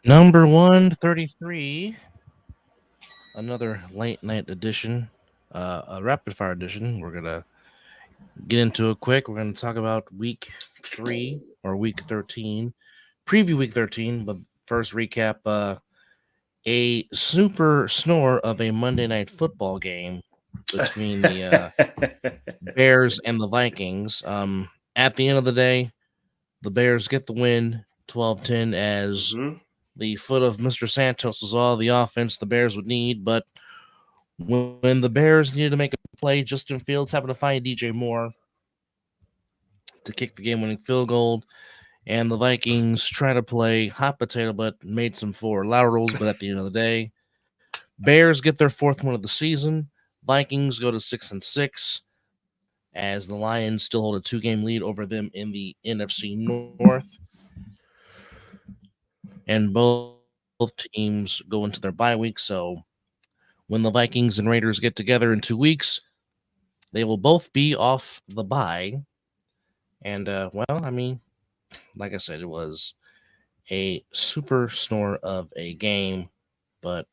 Number 133, another late night edition, a rapid fire edition. We're going to get into it quick. We're going to talk about week 3 or week 13, preview week 13, but first recap a super snore of a Monday night football game between the Bears and the Vikings. At the end of the day, the Bears get the win 12-10 as the foot of Mr. Santos was all the offense the Bears would need. But when the Bears needed to make a play, Justin Fields happened to find DJ Moore to kick the game-winning field goal. And the Vikings try to play hot potato, but made some 4 laterals. But at the end of the day, Bears get their 4th win of the season. Vikings go to 6-6 as the Lions still hold a 2-game lead over them in the NFC North. And both teams go into their bye week. So when the Vikings and Raiders get together in 2 weeks, they will both be off the bye. And, like I said, it was a super snore of a game. But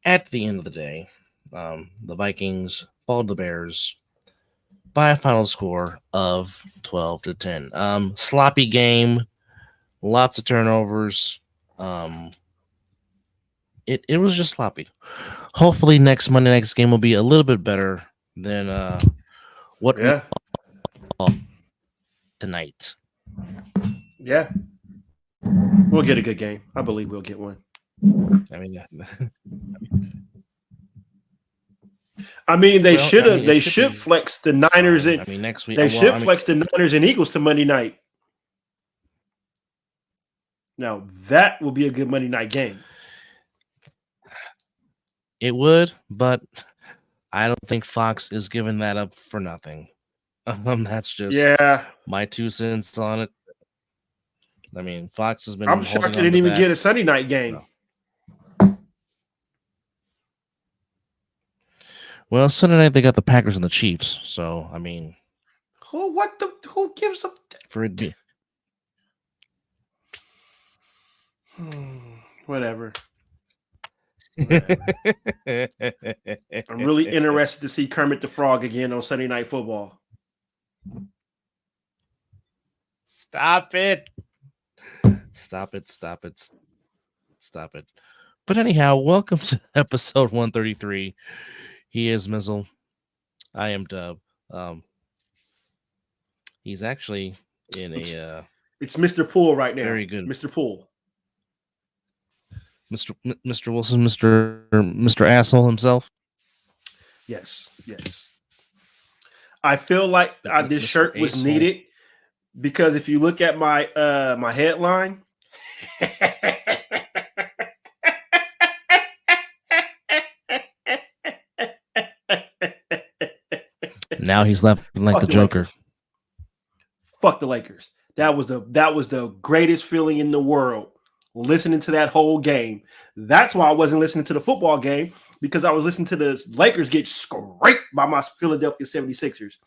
at the end of the day, the Vikings followed the Bears by a final score of 12-10. Sloppy game, lots of turnovers. It was just sloppy. Hopefully next Monday night's game will be a little bit better than what we saw tonight. Yeah. We'll get a good game. I believe we'll get one. They should flex the Niners and next week they should flex the Niners and Eagles to Monday night. Now that will be a good Monday night game. It would, but I don't think Fox is giving that up for nothing. That's just my 2 cents on it. I mean, Fox has been. I'm shocked they didn't even get a Sunday night game. No. Well, Sunday night they got the Packers and the Chiefs, so I mean, who gives up for it be? Whatever. I'm really interested to see Kermit the Frog again on Sunday Night Football. Stop it. But anyhow, welcome to episode 133. He is Mizzle. I am Dub. He's actually in a... It's Mr. Poole right now. Very good. Mr. Poole. Mr. Wilson, Mr. Asshole himself. Yes. I feel like this shirt was Asshole. Needed because if you look at my my headline, now he's laughing like the Joker. Fuck the Lakers. That was the greatest feeling in the world. Listening to that whole game. That's why I wasn't listening to the football game because I was listening to the Lakers get scraped by my Philadelphia 76ers.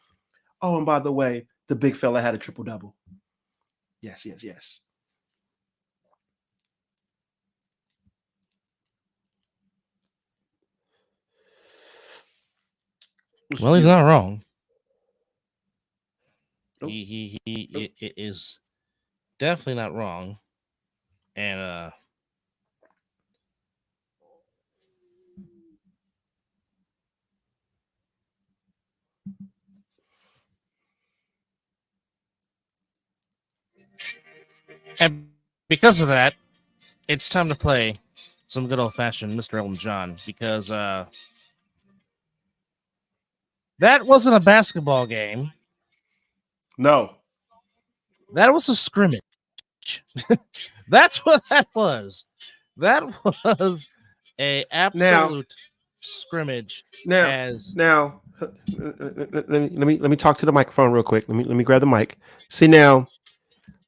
Oh, and by the way, the big fella had a triple-double. Yes. Well, he's not wrong. Nope. He is definitely not wrong. And because of that, it's time to play some good old-fashioned Mr. Elton John because that wasn't a basketball game. No. That was a scrimmage. That's what that was. That was a absolute scrimmage. Now, let me talk to the microphone real quick. Let me grab the mic. See now,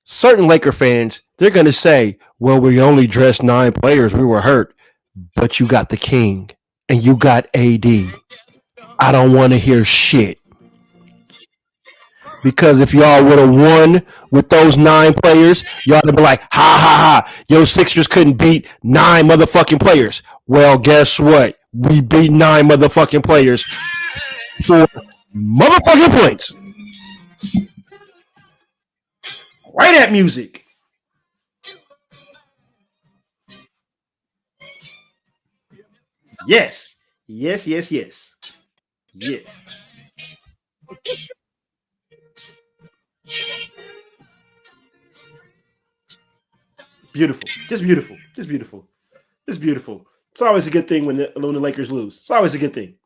certain Laker fans, they're gonna say, "Well, we only dressed 9 players. We were hurt, but you got the king and you got AD." I don't want to hear shit. Because if y'all would have won with those 9 players, y'all would be like, ha ha ha, yo, Sixers couldn't beat 9 motherfucking players. Well, guess what? We beat 9 motherfucking players for motherfucking points. Right at music. Yes. Yes, yes, yes. Yes. Beautiful. Just beautiful. Just beautiful. Just beautiful. It's always a good thing when the Lakers lose. It's always a good thing.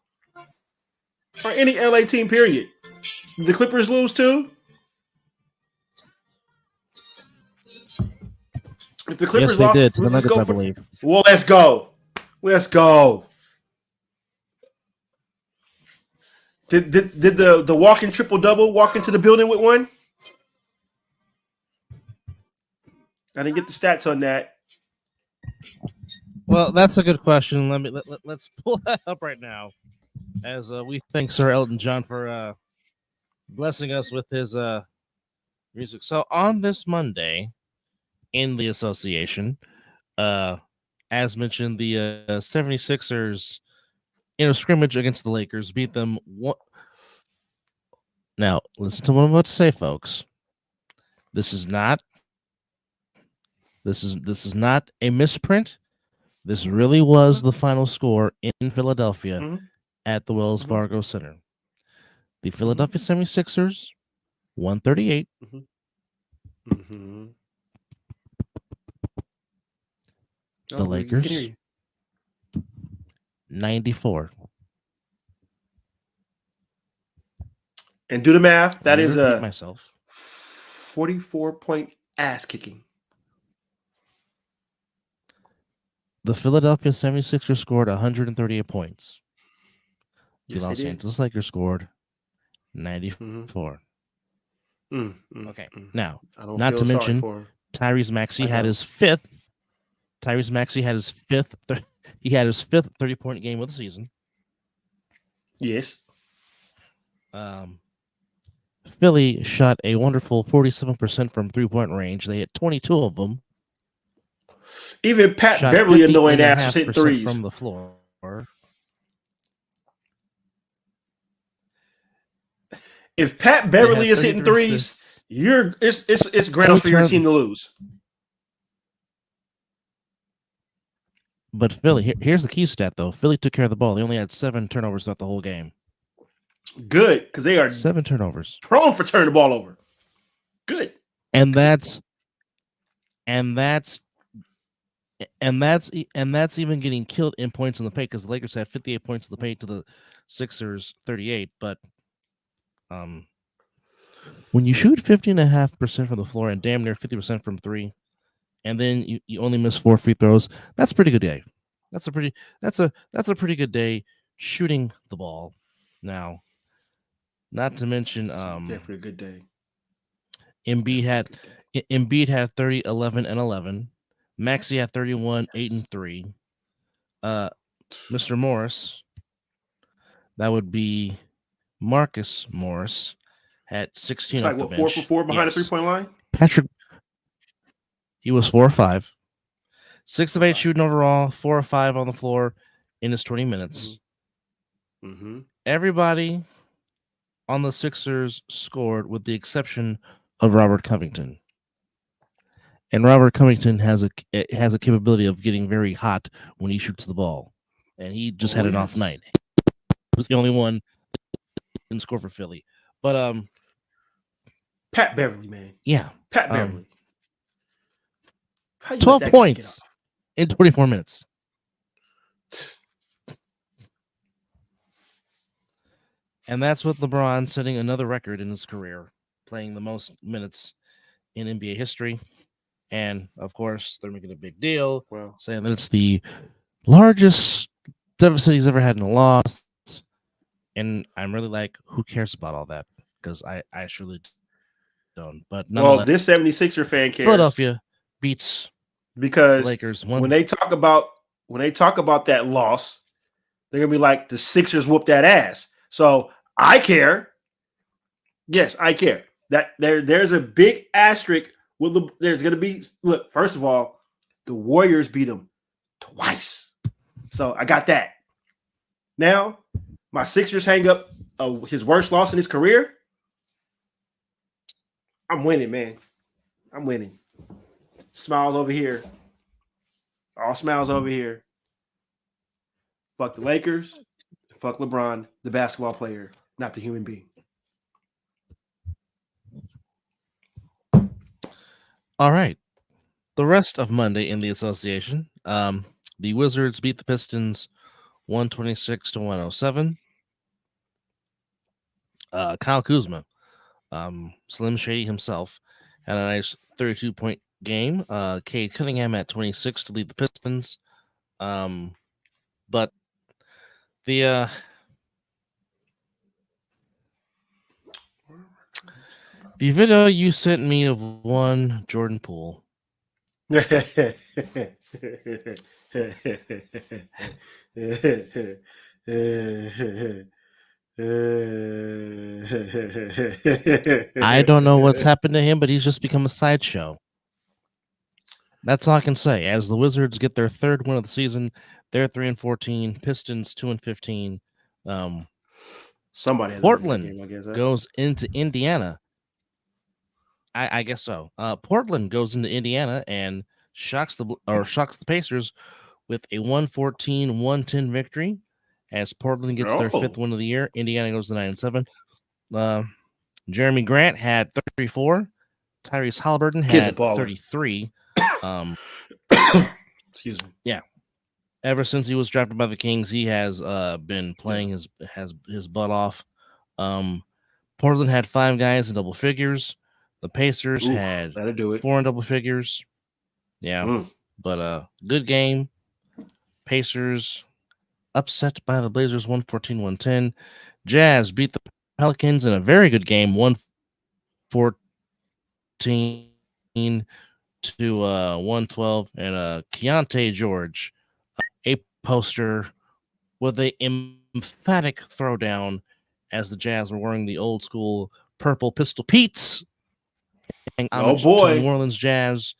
Or any LA team, period. The Clippers lose too. If the Clippers yes, they lost, did to the Nuggets, I believe. Well, let's go. Let's go. Did the walking triple double walk into the building with one? I didn't get the stats on that. Well, that's a good question. Let's pull that up right now, as we thank Sir Elton John for blessing us with his music. So on this Monday, in the association, as mentioned, the 76ers in a scrimmage against the Lakers beat them. Now, listen to what I'm about to say, folks. This is not a misprint. This really was the final score in Philadelphia at the Wells Fargo Center. The Philadelphia 76ers 138. The Lakers 94. And do the math. That is a 44-point ass kicking. The Philadelphia 76ers scored 138 points. The Los Angeles Lakers scored 94. Okay. Now, not to mention, Tyrese Maxey had his fifth. Tyrese Maxey had his fifth. He had his fifth 30-point game of the season. Yes. Philly shot a wonderful 47% from 3-point range. They hit 22 of them. Even Pat Beverly annoying ass hit threes from the floor. If Pat Beverly is hitting threes, it's grounds for your team to lose. But Philly, here's the key stat though. Philly took care of the ball. They only had 7 turnovers throughout the whole game. Good, because they are 7 turnovers. Prone for turning the ball over. Good. And that's even getting killed in points in the paint, because the Lakers have 58 points in the paint to the Sixers 38. But when you shoot 50.5% from the floor and damn near 50% from 3, and then you only miss 4 free throws, that's a pretty good day. That's a pretty good day shooting the ball. Now, not to mention, definitely a good day. Embiid had 30, 11, and 11. Maxey had 31, 8, and 3. Mr. Morris, that would be Marcus Morris, had 16 off the bench. 4 for 4 behind the 3-point line? Patrick, he was 4 or 5. 6 of 8 shooting overall, 4 or 5 on the floor in his 20 minutes. Everybody on the Sixers scored with the exception of Robert Covington. And Robert Covington has a capability of getting very hot when he shoots the ball. And he just had an off night. He was the only one that didn't score for Philly. But Pat Beverly, man. Yeah. Pat Beverly. 12 points in 24 minutes. And that's with LeBron setting another record in his career, playing the most minutes in NBA history. And, of course, they're making a big deal, saying that it's the largest deficit he's ever had in a loss. And I'm really like, who cares about all that? Because I surely don't. But this 76er fan cares. Philadelphia beats because Lakers. When they talk about that loss, they're gonna be like, the Sixers whooped that ass. So I care. Yes, I care. That there's a big asterisk. There's going to be look. First of all, the Warriors beat them twice, so I got that. Now, my Sixers hang up his worst loss in his career. I'm winning, man. I'm winning. Smiles over here. All smiles over here. Fuck the Lakers. Fuck LeBron, the basketball player, not the human being. All right. The rest of Monday in the association, the Wizards beat the Pistons 126 to 107. Kyle Kuzma, Slim Shady himself, had a nice 32-point game. Cade Cunningham at 26 to lead the Pistons. But the video you sent me of one Jordan Poole. I don't know what's happened to him, but he's just become a sideshow. That's all I can say. As the Wizards get their third win of the season, they're 3-14. Pistons 2-15. Somebody Portland game, I guess, goes into Indiana. I guess so. Portland goes into Indiana and shocks the Pacers with a 114-110 victory. As Portland gets their fifth win of the year, Indiana goes to 9-7. Jeremy Grant had 34. Tyrese Halliburton had 33. Excuse me. Yeah. Ever since he was drafted by the Kings, he has been playing his butt off. Portland had 5 guys in double figures. The Pacers had 4 in double figures. Yeah. But good game. Pacers upset by the Blazers 114-110. Jazz beat the Pelicans in a very good game, 114 to 112. And Keontae George, a poster with an emphatic throwdown as the Jazz were wearing the old school purple Pistol Pete's. Oh boy, New Orleans Jazz,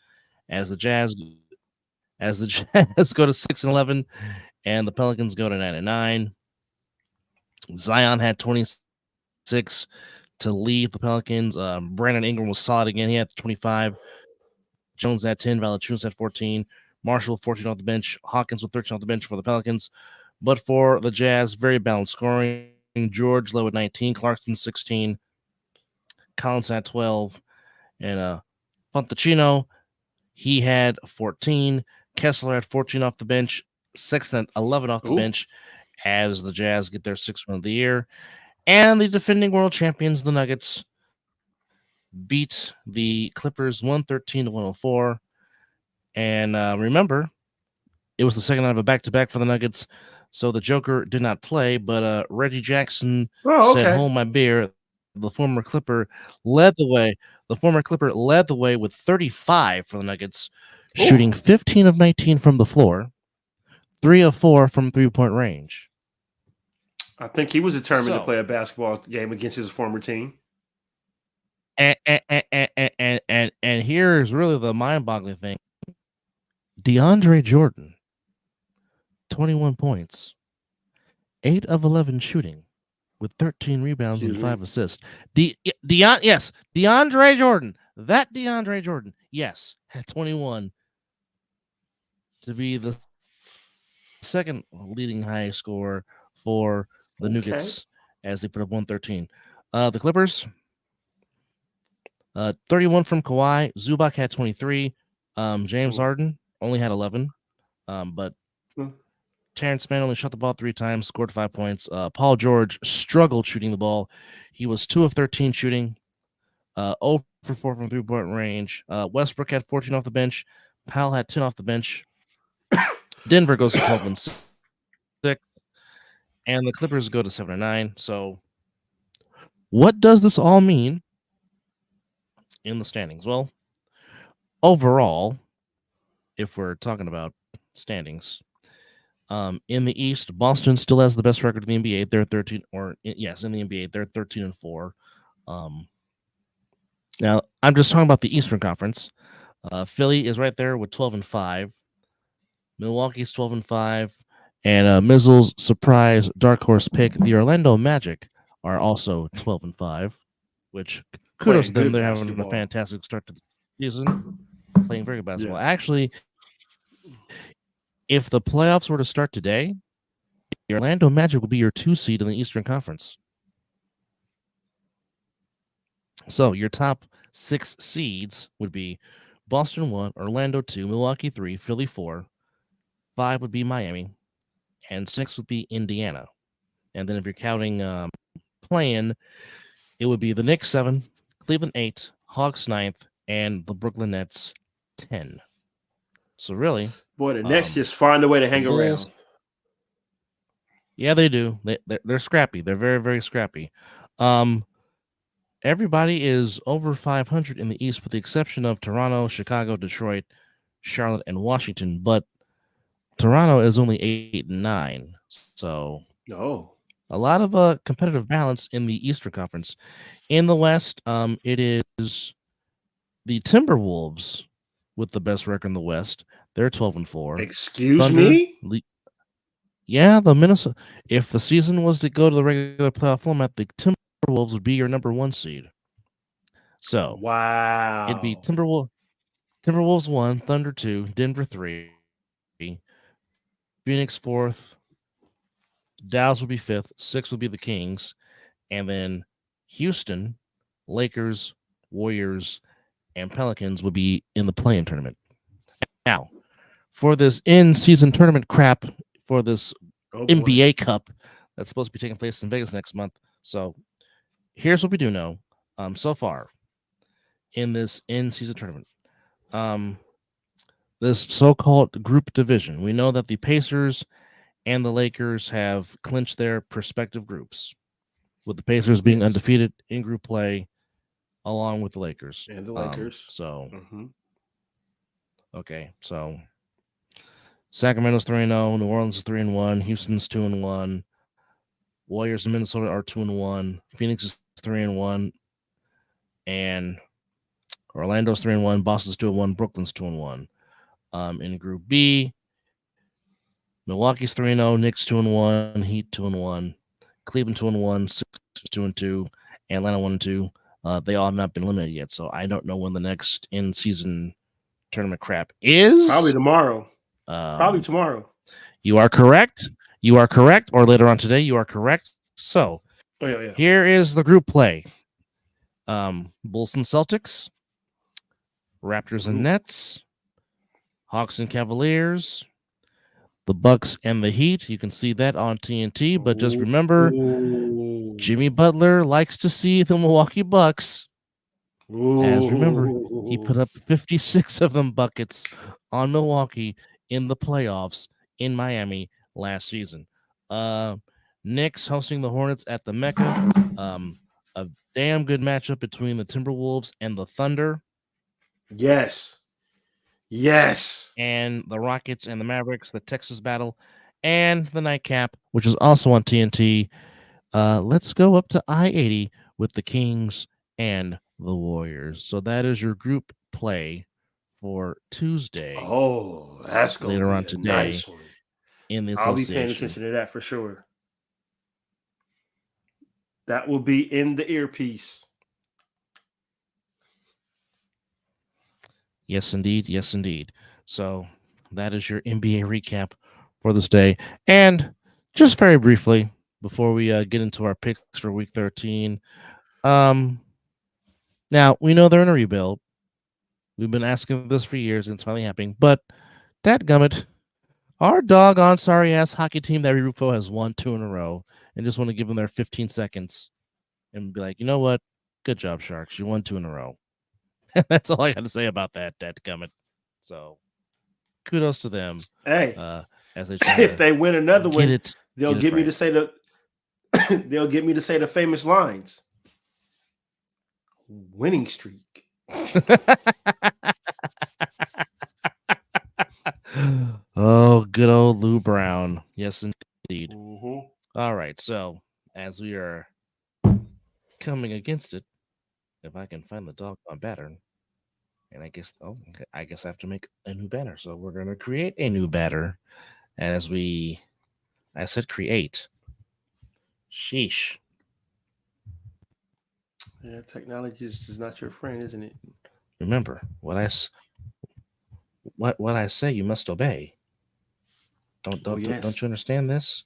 as the Jazz go to 6-11, and the Pelicans go to 9-9. Zion had 26 to lead the Pelicans. Brandon Ingram was solid again. He had 25. Jones had 10. Valanciunas had 14. Marshall 14 off the bench. Hawkins with 13 off the bench for the Pelicans. But for the Jazz, very balanced scoring. George Lowe at 19. Clarkson 16. Collins had 12. And Fontecchino, he had 14. Kessler had 14 off the bench. Sexton had 11 off the bench as the Jazz get their 6th win of the year. And the defending world champions, the Nuggets, beat the Clippers 113-104. And remember, it was the second night of a back-to-back for the Nuggets, so the Joker did not play, but Reggie Jackson said, "Hold my beer." The former Clipper led the way. The former Clipper led the way with 35 for the Nuggets, shooting 15 of 19 from the floor, 3 of 4 from three-point range. I think he was determined to play a basketball game against his former team. And here's really the mind-boggling thing. DeAndre Jordan, 21 points, 8 of 11 shooting, with 13 rebounds and 5 assists. DeAndre Jordan. That DeAndre Jordan, yes, had 21 to be the second leading high scorer for the Nuggets as they put up 113. The Clippers, 31 from Kawhi. Zubac had 23. James Harden only had 11. But Terrence Mann only shot the ball 3 times, scored 5 points. Paul George struggled shooting the ball. He was 2 of 13 shooting, 0 for 4 from three-point range. Westbrook had 14 off the bench. Powell had 10 off the bench. Denver goes to 12-6. And the Clippers go to 7-9. So what does this all mean in the standings? Well, overall, if we're talking about standings, in the East, Boston still has the best record in the NBA. They're 13, in the NBA, they're 13-4. Now, I'm just talking about the Eastern Conference. Philly is right there with 12-5. Milwaukee's 12-5. And Mizzle's surprise dark horse pick, the Orlando Magic, are also 12-5, which kudos to Playing them. good They're having a basketball. fantastic start to the season, playing very good basketball. Yeah. Actually, if the playoffs were to start today, the Orlando Magic will be your 2 seed in the Eastern Conference. So your top 6 seeds would be Boston 1, Orlando 2, Milwaukee 3, Philly 4, 5 would be Miami, and 6 would be Indiana. And then if you're counting playing, it would be the Knicks 7, Cleveland 8, Hawks 9th, and the Brooklyn Nets 10. So really, Boy, the Nets just find a way to the hang Bulls, around. yeah, they do. They're scrappy. They're very, very scrappy. Everybody is over 500 in the East, with the exception of Toronto, Chicago, Detroit, Charlotte, and Washington. But Toronto is only 8-9, so No. a lot of competitive balance in the Eastern Conference. In the West, it is the Timberwolves with the best record in the West. They're 12-4. Excuse Thunder, me? yeah, the Minnesota. If the season was to go to the regular playoff format, the Timberwolves would be your number 1 seed. So it'd be Wow. Timberwolves 1, Thunder 2, Denver 3, Phoenix 4th, Dallas would be 5th, 6th would be the Kings, and then Houston, Lakers, Warriors, and Pelicans would be in the play-in tournament. Now, for this in-season tournament crap, for this NBA Cup that's supposed to be taking place in Vegas next month. So here's what we do know so far in this in-season tournament. This so-called group division. We know that the Pacers and the Lakers have clinched their respective groups, with the Pacers being undefeated in group play along with the Lakers. And the Lakers. Okay, so Sacramento's 3-0, New Orleans is 3-1, Houston's 2-1, Warriors and Minnesota are 2-1, Phoenix is 3-1, and Orlando's 3-1, Boston's 2-1, Brooklyn's 2-1. In Group B, Milwaukee's 3-0, Knicks 2-1, Heat 2-1, Cleveland 2-1, Sixers 2-2, Atlanta 1-2. They all have not been eliminated yet, so I don't know when the next in-season tournament crap is. Probably tomorrow. Probably tomorrow. You are correct. You are correct. Or later on today, you are correct. So here is the group play. Bulls and Celtics, Raptors and Nets, Hawks and Cavaliers, the Bucks and the Heat. You can see that on TNT, but just remember, Jimmy Butler likes to see the Milwaukee Bucks. As remember, he put up 56 of them buckets on Milwaukee in the playoffs in Miami last season. Knicks hosting the Hornets at the Mecca. A damn good matchup between the Timberwolves and the Thunder. Yes. And the Rockets and the Mavericks, the Texas battle, and the nightcap, which is also on TNT. Let's go up to I-80 with the Kings and the Warriors. So that is your group play for Tuesday. Oh, that's going to be on today. Nice one. In the I'll be paying attention to that for sure. That will be in the earpiece. Yes, indeed. Yes, indeed. So that is your NBA recap for this day. And just very briefly, before we get into our picks for Week 13, now we know they're in a rebuild. We've been asking this for years, and it's finally happening. But dadgummit, our doggone sorry-ass hockey team that we root for has won 2 in a row, and just want to give them their 15 seconds and be like, you know what? Good job, Sharks. You won 2 in a row. That's all I got to say about that, dadgummit. So kudos to them. Hey, as they if they win another one, they'll get me to say they'll get me to say the famous lines. Winning streak. Oh, good old Lou Brown. Yes, indeed. All right. So, as we are coming against it, if I can find the doggone pattern. And I guess, okay, I guess I have to make a new banner. So we're gonna create a new banner as I said create. Sheesh. Yeah, technology is not your friend, isn't it? Remember what I say. You must obey. Don't Oh don't don't yes. you understand this?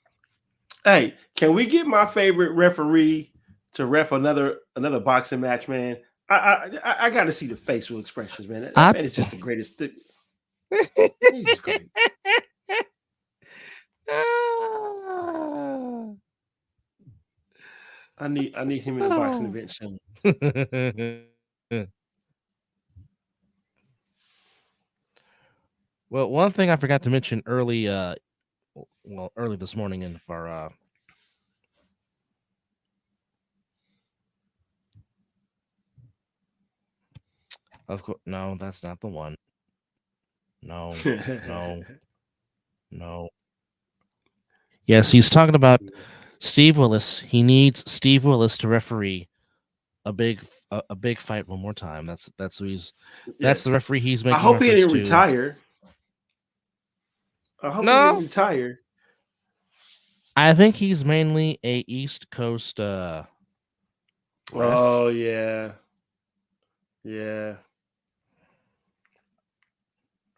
Hey, can we get my favorite referee to ref another boxing match, man? I got to see the facial expressions, man. That I man is just the greatest. He's just great. I need him in a boxing event soon. Well, one thing I forgot to mention early, early this morning in our of course, no, that's not the one. No, no, no. Yes, he's talking about Steve Willis. He needs Steve Willis to referee a big fight one more time. That's the Yes. referee he's I making hope he reference didn't to. retire. I hope he didn't No, retire. I think he's mainly a East Coast ref. Oh yeah, yeah.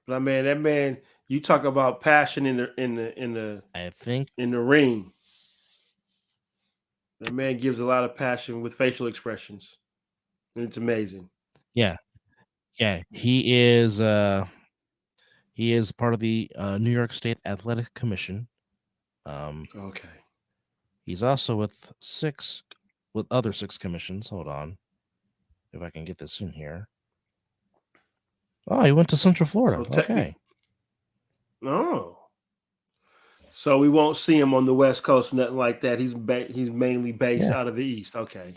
But that man, you talk about passion I think in the ring. That man gives a lot of passion with facial expressions, and it's amazing. yeah, yeah. He is part of the New York State Athletic Commission. Um, Okay. he's also with other six commissions. Hold on, if I can get this in here. Oh, he went to Central So Florida. technically, Okay. oh, so we won't see him on the West Coast, nothing like that. He's mainly based Yeah. out of the East. Okay.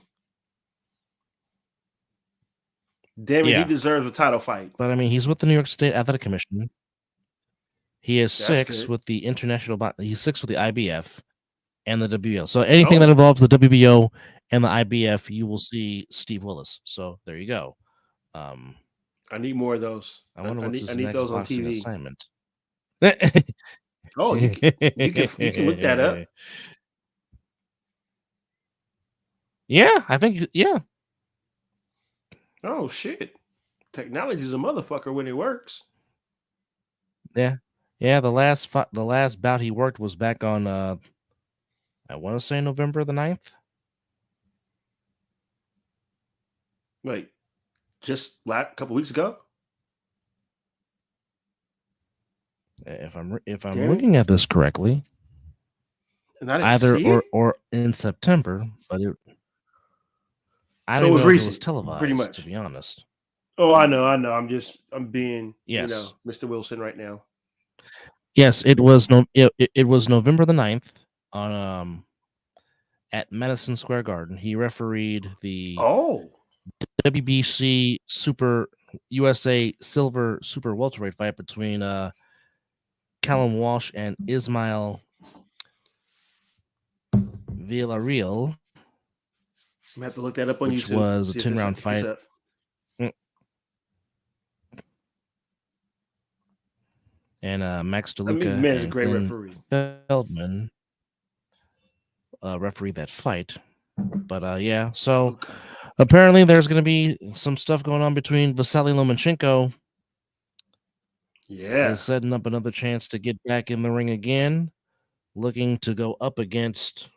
Damn it, he Yeah. deserves a title fight. But I mean, he's with the New York State Athletic Commission. He is That's six good. with the He's six with the IBF and the WBO. So anything that Oh, involves the WBO and the IBF, you will see Steve Willis. So there you go. Um, I need more of those. I wonder I what's need I his need next those on boxing TV. assignment. Oh, you can look that up. Yeah, I think yeah. Oh shit. Technology's a motherfucker when it works. Yeah. Yeah, the last bout he worked was back on I want to say November the 9th. Like just a couple weeks ago. If I'm Damn it. looking at this correctly, And I didn't either see it. or in September, but I So don't it even was know if it was recent, pretty televised, to much. be honest. Oh, I know. I'm being, Yes. Mr. Wilson right now. Yes, it was no it was November the 9th on at Madison Square Garden. He refereed the Oh, WBC Super USA Silver Super Welterweight fight between Callum Walsh and Ismail Villarreal, I'm gonna have to look that up on which YouTube. was a See if 10 this I round can pick this fight. up. And Max I mean, the DeLuca man is a and great Glenn referee. Feldman referee that fight. But yeah, so Okay. apparently there's going to be some stuff going on between Vasily Lomachenko Yeah, is setting up another chance to get back in the ring again, looking to go up against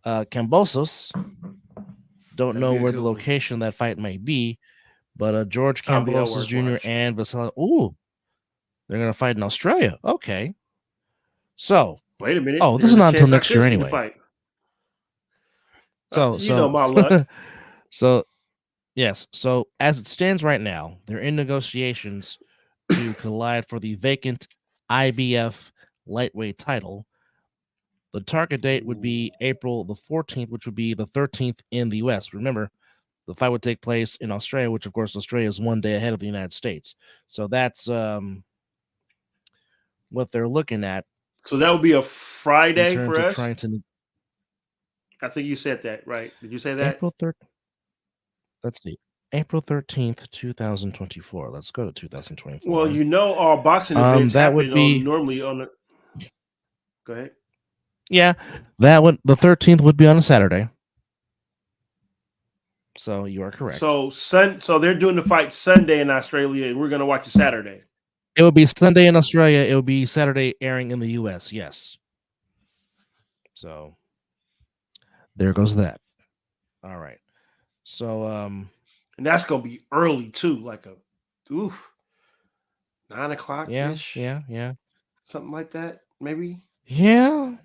Kambosos. Don't that'll know be a where the good one. location of that fight may be, but George I'll be at Kambosos work. Jr. Watch. and Vasily. Ooh, they're going to fight in Australia. Okay. So, Wait a minute. this is There's a not until chance I next year could see the anyway. fight. So, You know so, my luck. so, yes. So, as it stands right now, they're in negotiations to collide for the vacant IBF lightweight title. The target date would be April the 14th, which would be the 13th in the US. Remember, the fight would take place in Australia, which, of course, Australia is one day ahead of the United States. So that's what they're looking at So that would be a in Friday terms for of us. trying to I think you said that right. Did you say that? April 3rd. let's see. April 13th, 2024. Let's go to Well, 2024. all boxing events That would happen on be normally on the. Go ahead. yeah. That would the 13th would be on a Saturday. So you are correct. So they're doing the fight Sunday in Australia, and we're gonna watch it Saturday. It would be Sunday in Australia. It would be Saturday airing in the U.S. Yes. So there goes that. All right. So And that's gonna be early too, like a 9 o'clock yeah, ish, yeah. something like that, maybe. Yeah.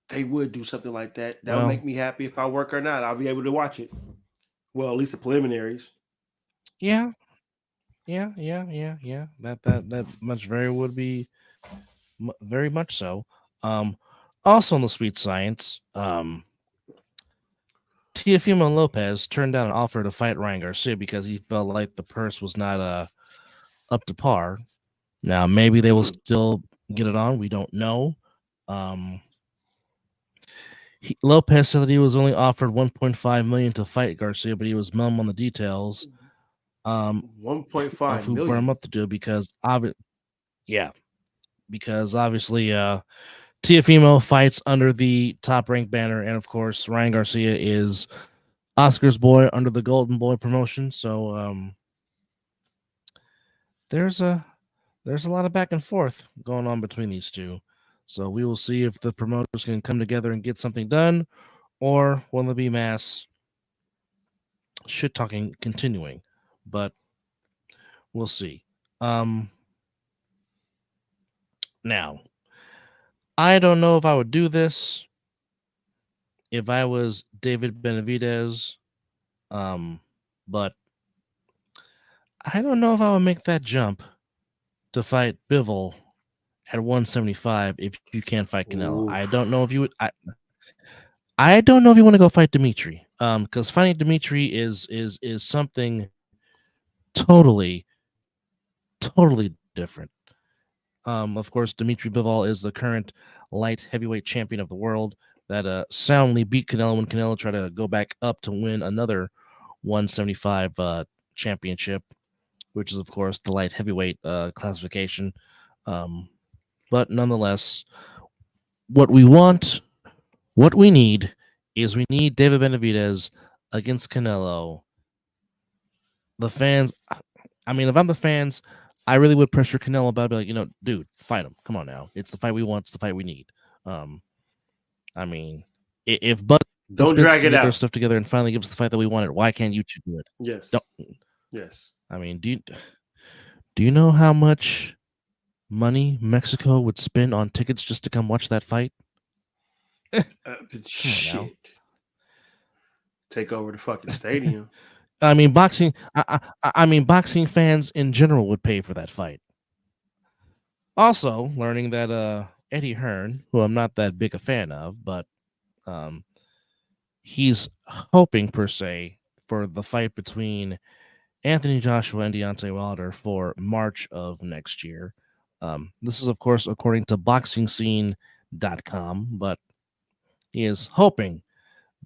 They would do something like that. That would Well, make me happy. If I work or not, I'll be able to watch it. Well, at least the preliminaries. yeah. That much very would be very much so. Um, also in the sweet science, Teofimo Lopez turned down an offer to fight Ryan Garcia because he felt like the purse was not up to par. Now maybe they will still get it on. We don't know. Lopez said that he was only offered 1.5 million to fight Garcia, but he was mum on the details. 1.5 of who brought him million. up to do because obviously Teofimo fights under the Top Rank banner, and of course Ryan Garcia is Oscar's boy under the Golden Boy promotion. So there's a lot of back and forth going on between these two. So we will see if the promoters can come together and get something done, or will there be mass shit talking continuing. But we'll see. Now, I don't know if I would do this if I was David Benavidez, but I don't know if I would make that jump to fight Bivol at 175 if you can't fight Canelo. Oof. I don't know if you would. I don't know if you want to go fight Dimitri. Because fighting Dimitri is something totally, totally different. Of course, Dimitri Bivol is the current light heavyweight champion of the world that soundly beat Canelo when Canelo tried to go back up to win another 175 championship, which is, of course, the light heavyweight classification. But nonetheless, what we want, what we need, is we need David Benavidez against Canelo. The fans, I mean, if I'm the fans, I really would pressure Canelo about it, be like, dude, fight him. Come on now. It's the fight we want. It's the fight we need. I mean, if Bud and Don't Spence drag can it get their out. stuff together and finally give us the fight that we wanted, why can't you two do it? Yes. Don't, Yes. I mean, do you know how much money Mexico would spend on tickets just to come watch that fight? Shit. Take over the fucking stadium. I mean, boxing. I mean, boxing fans in general would pay for that fight. Also, learning that Eddie Hearn, who I'm not that big a fan of, but he's hoping per se for the fight between Anthony Joshua and Deontay Wilder for March of next year. This is, of course, according to BoxingScene.com, but he is hoping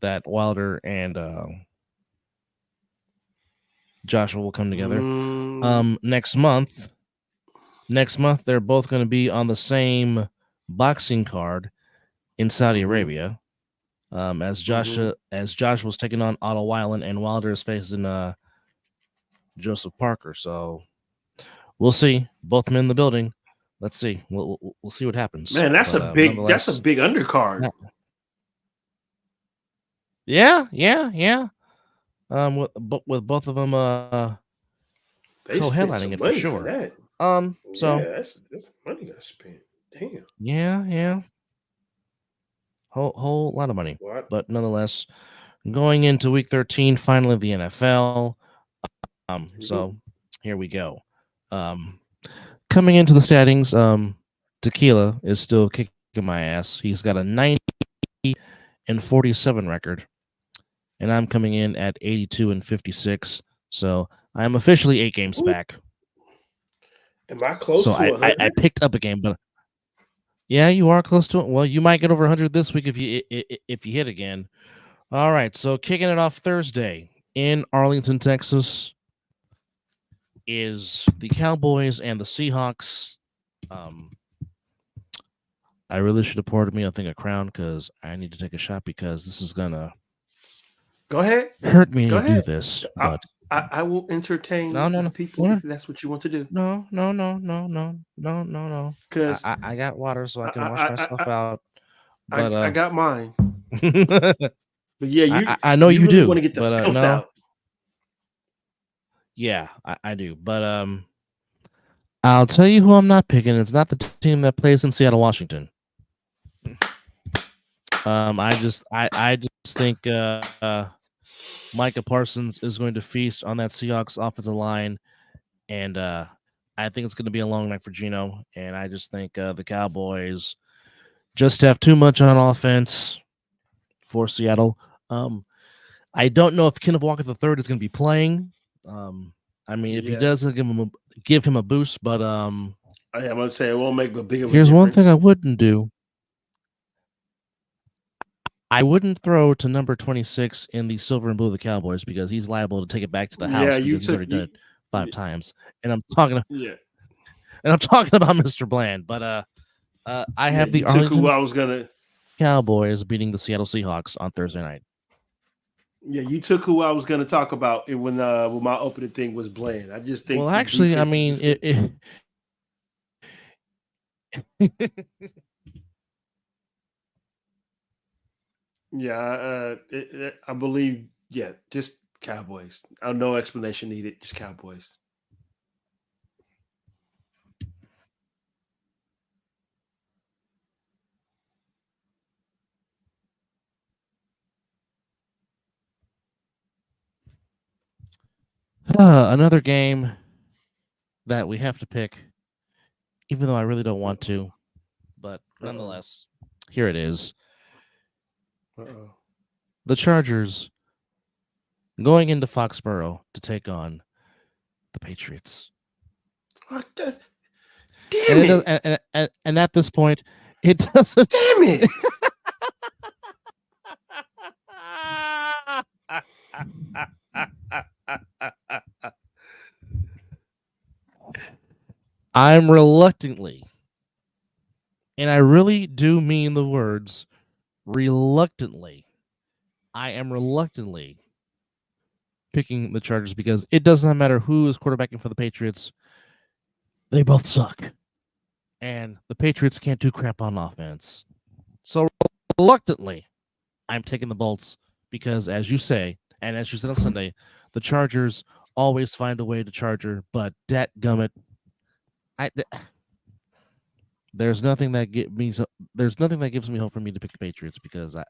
that Wilder and Joshua will come together. Next month, they're both going to be on the same boxing card in Saudi Arabia. As Joshua's taking on Otto Weiland and Wilder is facing Joseph Parker. So we'll see. Both men in the building. Let's see. We'll see what happens. Man, that's a big undercard. Yeah. With both of them co-headlining it for sure. For that. So yeah, that's money got spent. Damn. Yeah. Whole lot of money. What? But nonetheless, going into week 13, finally the NFL. So here we go. Coming into the standings, Tequila is still kicking my ass. He's got a 90-47 record, and I'm coming in at 82-56. So I'm officially 8 games back. Am I close to 100? I picked up a game, but yeah, you are close to it. Well, you might get over 100 this week if you hit again. All right, so kicking it off Thursday in Arlington, Texas, is the Cowboys and the Seahawks. I really should have poured me, I think, a crown because I need to take a shot because this is gonna Go ahead. hurt me Go to do ahead. this. But I will entertain the people if that's what you want to do. No. Because I got water so I can wash myself out. But I got mine. but But yeah, I know you really do. want to get the but filth no. out. Yeah, I do. But I'll tell you who I'm not picking. It's not the team that plays in Seattle, Washington. I just think Micah Parsons is going to feast on that Seahawks offensive line, and I think it's going to be a long night for Geno. And I just think the Cowboys just have too much on offense for Seattle. I don't know if Kenneth Walker III is going to be playing. I mean, if he does, I'll give him a boost. But I'm going to say it won't make a big of a here's difference. one thing I wouldn't do. I wouldn't throw to number 26 in the silver and blue of the Cowboys because he's liable to take it back to the house because he's already done it 5 times. And I'm talking about Mr. Bland. But I have the Arlington Cowboys beating the Seattle Seahawks on Thursday night. Yeah, you took who I was going to talk about when my opening thing was Bland. I just think. Well, actually, I mean, Yeah, I believe. Yeah, just Cowboys. No explanation needed. Just Cowboys. Another game that we have to pick, even though I really don't want to, but nonetheless, here it is. The Chargers going into Foxborough to take on the Patriots. Damn it! And at this point, it doesn't. Damn it! I'm reluctantly, and I really do mean the words reluctantly, I am reluctantly picking the Chargers because it doesn't matter who is quarterbacking for the Patriots. They both suck. And the Patriots can't do crap on offense. So reluctantly, I'm taking the Bolts because, as you say, and as you said on Sunday, the Chargers always find a way to charger, but dadgummit, there's nothing that gives me hope for me to pick the Patriots because I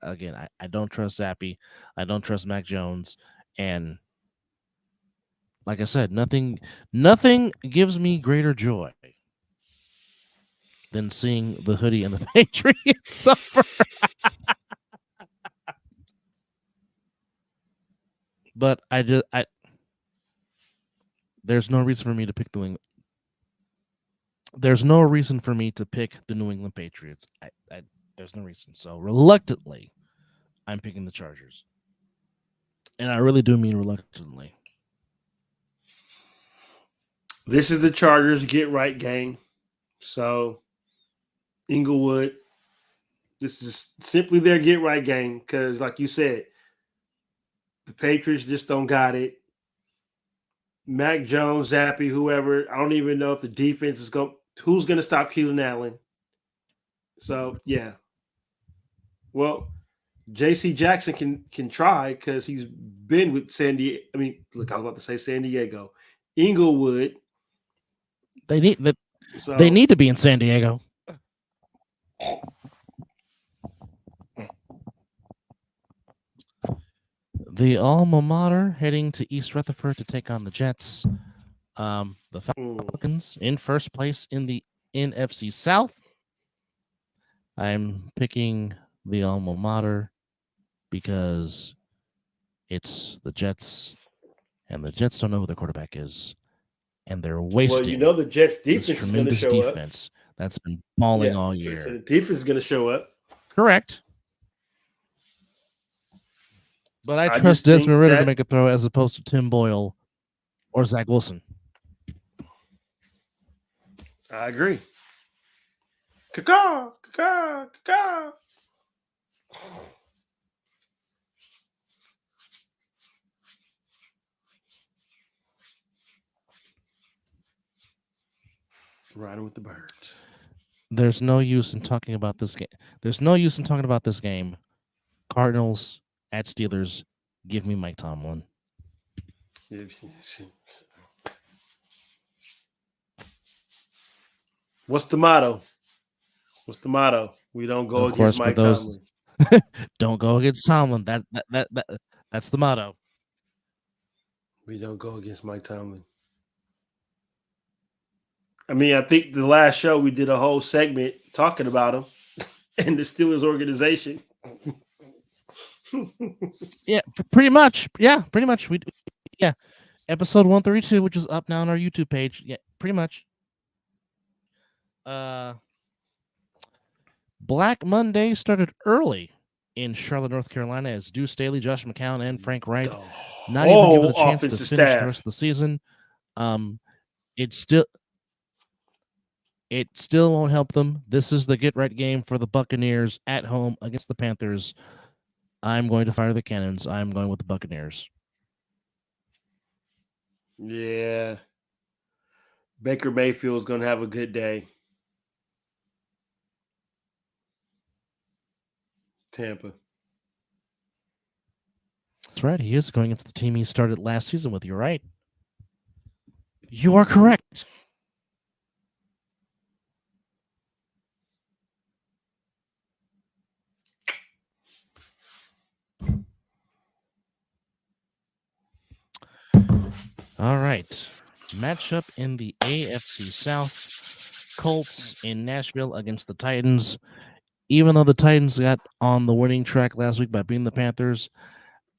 don't trust Zappy, I don't trust Mac Jones, and like I said, nothing gives me greater joy than seeing the hoodie and the Patriots suffer. But there's no reason for me to pick the New England. There's no reason for me to pick the New England Patriots. There's no reason. So reluctantly, I'm picking the Chargers. And I really do mean reluctantly. This is the Chargers get right game. So Inglewood, this is simply their get right game because, like you said, the Patriots just don't got it. Mac Jones, Zappy, whoever, I don't even know if the defense is who's going to stop Keenan Allen. So, yeah. Well, J.C. Jackson can try because he's been with San Diego. I mean, look, I was about to say San Diego. Inglewood. They need to be in San Diego. The alma mater heading to East Rutherford to take on the Jets. The Falcons in first place in the NFC South. I'm picking the alma mater because it's the Jets, and the Jets don't know who their quarterback is, and they're wasting. Well, the Jets defense is going to show defense that's been balling all year. So the defense is going to show up. Correct. But I I trust just think Desmond Ritter to that make a throw as opposed to Tim Boyle or Zach Wilson. I agree. Caw, caw, caw. Riding with the birds. There's no use in talking about this game. There's no use in talking about this game. Cardinals at Steelers. Give me Mike Tomlin. What's the motto? What's the motto? We don't go Of against course, for Mike those Tomlin. don't go against Tomlin. That's the motto. We don't go against Mike Tomlin. I mean, I think the last show we did a whole segment talking about him and the Steelers organization. Yeah, pretty much. Yeah, pretty much. Yeah, episode 132, which is up now on our YouTube page. Yeah, pretty much. Black Monday started early in Charlotte, North Carolina, as Deuce Staley, Josh McCown, and Frank Wright not even given a chance to finish staff. the rest of the season. It still won't help them. This is the get right game for the Buccaneers at home against the Panthers. I'm going to fire the cannons. I'm going with the Buccaneers. Yeah. Baker Mayfield is going to have a good day. Tampa. That's right. He is going against the team he started last season with. You're right. You are correct. All right. Matchup in the AFC South. Colts in Nashville against the Titans. Even though the Titans got on the winning track last week by beating the Panthers,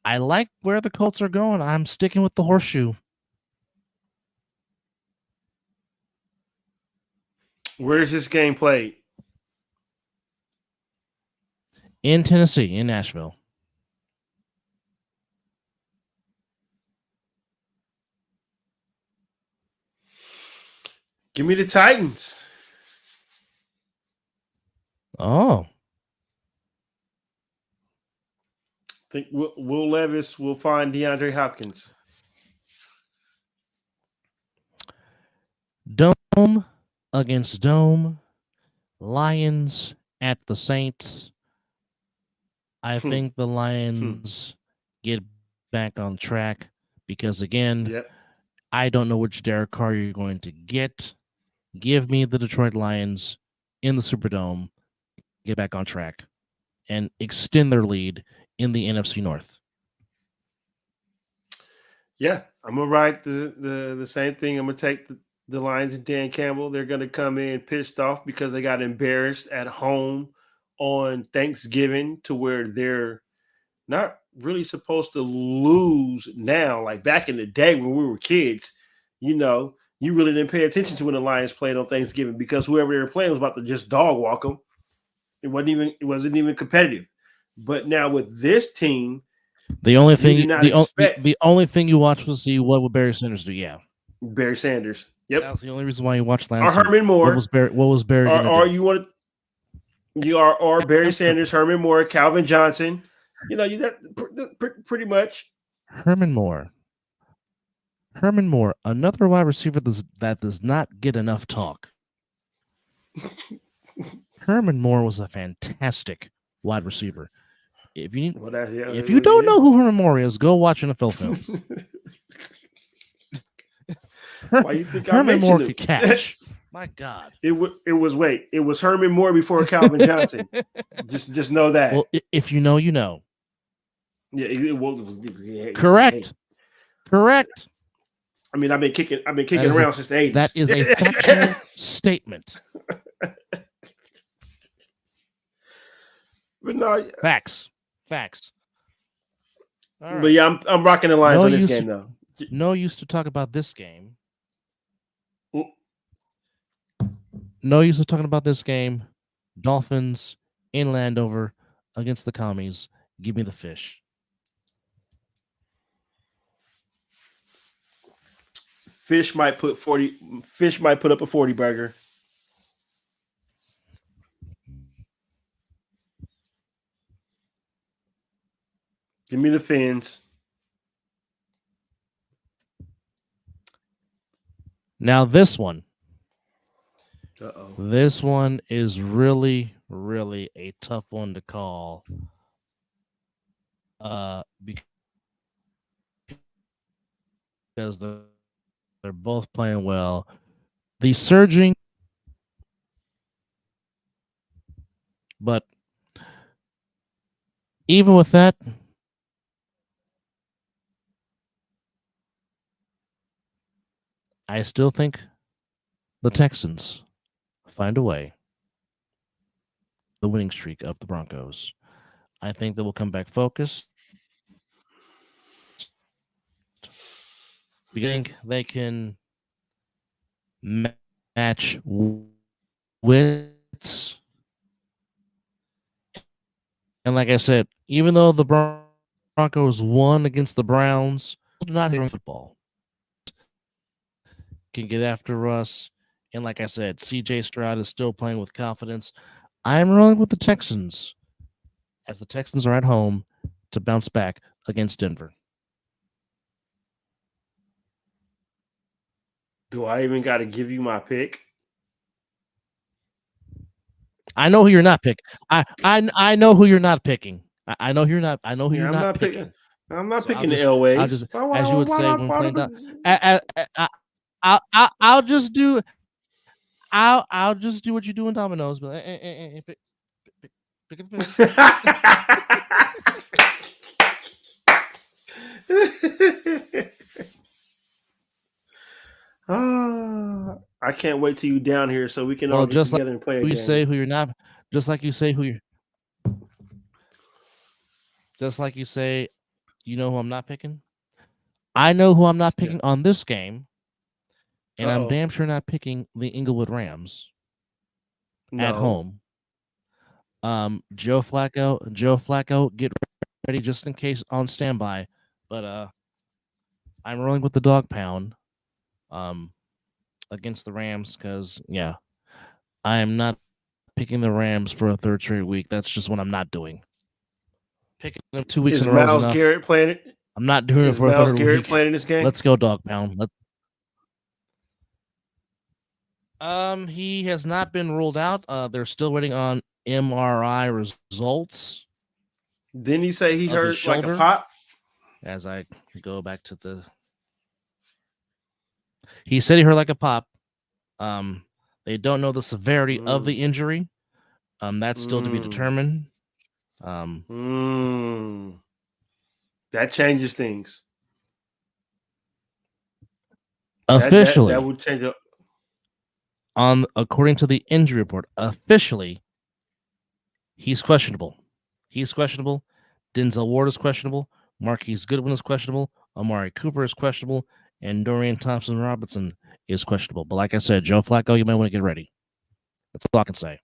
I like where the Colts are going. I'm sticking with the horseshoe. Where's this game played? In Tennessee, in Nashville. Give me the Titans. Oh. I think Will Levis will find DeAndre Hopkins. Dome against Dome. Lions at the Saints. I think the Lions get back on track because, again, I don't know which Derek Carr you're going to get. Give me the Detroit Lions in the Superdome, get back on track, and extend their lead in the NFC North. Yeah, I'm going to write the same thing. I'm going to take the Lions and Dan Campbell. They're going to come in pissed off because they got embarrassed at home on Thanksgiving to where they're not really supposed to lose now. Like back in the day when we were kids, you really didn't pay attention to when the Lions played on Thanksgiving because whoever they were playing was about to just dog walk them. It wasn't even competitive. But now with this team, the only thing you watch was see what would Barry Sanders do. Yeah, Barry Sanders. Yep, that was the only reason why you watched last. Or Herman Moore. What was Barry? Or Barry Sanders, Herman Moore, Calvin Johnson. You got pretty much Herman Moore. Another wide receiver that does not get enough talk. Herman Moore was a fantastic wide receiver. If you don't know who Herman Moore is, go watch NFL films. Why you think Herman Moore could catch? My God! It was Herman Moore before Calvin Johnson. just know that. Well, if you know, you know. Yeah. Correct. I mean, I've been kicking around since the 80s. That is a factual statement. But no, facts. All right. But yeah, I'm rocking the Lions on this game though. No use to talk about this game. No use of talking about this game. Dolphins in Landover against the Commies. Give me the fish. Fish might put 40. Fish might put up a 40 burger. Give me the fins. Now this one. Uh-oh. This one is really, really a tough one to call. Because they're both playing well. The surging, but even with that, I still think the Texans find a way. The winning streak of the Broncos. I think they will come back focused. I think they can match wits. And like I said, even though the Broncos won against the Browns, do not hit football. Can get after us. And like I said, CJ Stroud is still playing with confidence. I'm rolling with the Texans, as the Texans are at home to bounce back against Denver. Do I even got to give you my pick? I know who you're not picking. I know who you're not picking. I know you're not. I know who you're not picking. I'm not picking the Elways. I'll just, as you would say when playing down. I'll just do. I'll just do what you do in dominoes, but pick a pick. I can't wait till you down here so we can all get together and play a game. You say who you're not. Just like you say who you're. Just like you say, you know who I'm not picking. I know who I'm not picking on this game, and I'm damn sure not picking the Inglewood Rams at home. Joe Flacco, get ready just in case on standby. But I'm rolling with the dog pound against the Rams because, I am not picking the Rams for a third straight week. That's just what I'm not doing. Picking them 2 weeks in a row. Is Myles Garrett playing it? I'm not doing it for a third week. Myles Garrett playing in this game? Let's go, dog pound. He has not been ruled out. They're still waiting on MRI results. Didn't he say he heard like a pop? As I go back to he said he heard like a pop. They don't know the severity of the injury. That's still to be determined. That changes things. Officially, that would change up. According to the injury report, officially, he's questionable. Denzel Ward is questionable. Marquise Goodwin is questionable. Amari Cooper is questionable. And Dorian Thompson-Robinson is questionable. But like I said, Joe Flacco, you might want to get ready. That's all I can say.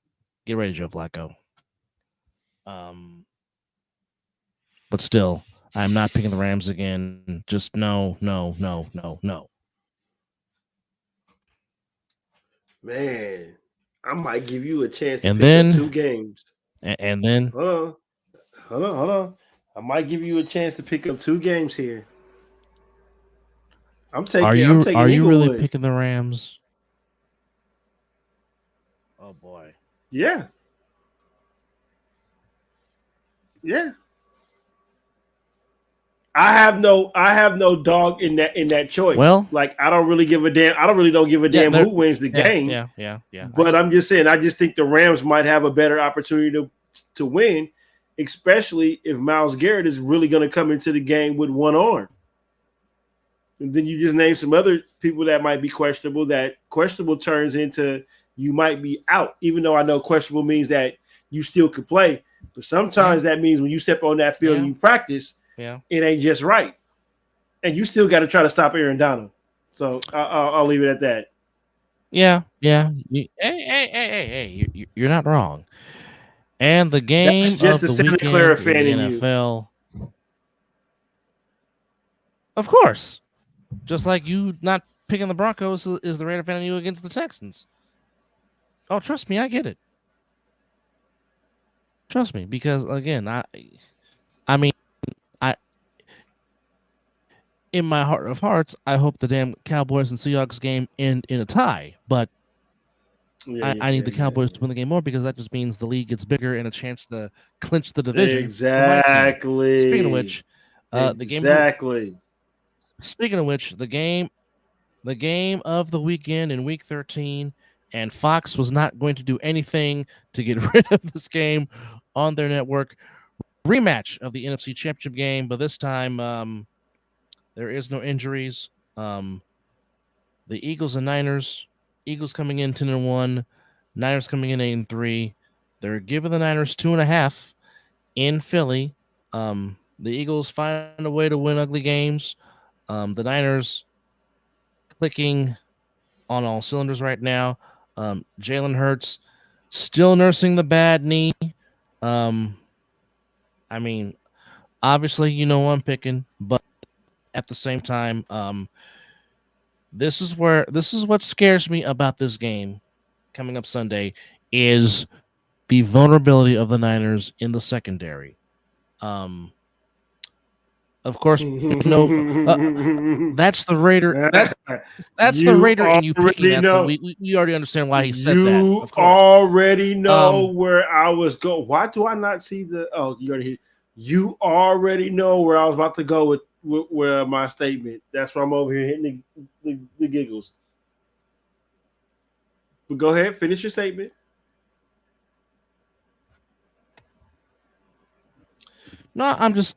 Get ready, Joe Flacco. But still, I'm not picking the Rams again. Just no. Man, I might give you a chance to pick up 2 games. And then hold on. I might give you a chance to pick up 2 games here. Are you really picking the Rams? Oh boy. Yeah. I have no dog in that choice. Well, like I don't really give a damn. I don't give a damn who wins the game. Yeah. But I'm just saying, I just think the Rams might have a better opportunity to win, especially if Myles Garrett is really going to come into the game with one arm. And then you just name some other people that might be questionable. That questionable turns into you might be out, even though I know questionable means that you still could play. But sometimes that means when you step on that field and you practice, it ain't just right. And you still got to try to stop Aaron Donald. So I'll leave it at that. Yeah. Hey, you're not wrong. And the game just of the Santa weekend Clara in fan the in NFL. Of course. Just like you not picking the Broncos is the Raider fan in you against the Texans. Oh, trust me, I get it. Trust me, because again, I mean, I in my heart of hearts, I hope the damn Cowboys and Seahawks game end in a tie. But I need the Cowboys to win the game more because that just means the league gets bigger and a chance to clinch the division for my team. Speaking of which, the game of the weekend in Week 13, and Fox was not going to do anything to get rid of this game on their network. Rematch of the NFC Championship game, but this time there is no injuries. The Eagles and Niners. Eagles coming in 10-1. Niners coming in 8-3. They're giving the Niners 2.5 in Philly. The Eagles find a way to win ugly games. The Niners clicking on all cylinders right now. Jalen Hurts still nursing the bad knee. I mean, obviously, you know I'm picking, but at the same time, this is what scares me about this game coming up Sunday is the vulnerability of the Niners in the secondary. Of course, that's the Raider. That's the Raider, and you picking that. So we already understand why he said that. You already know where I was going. Why do I not see the? Oh, you already. You already know where I was about to go with my statement. That's why I'm over here hitting the giggles. But go ahead, finish your statement. No, I'm just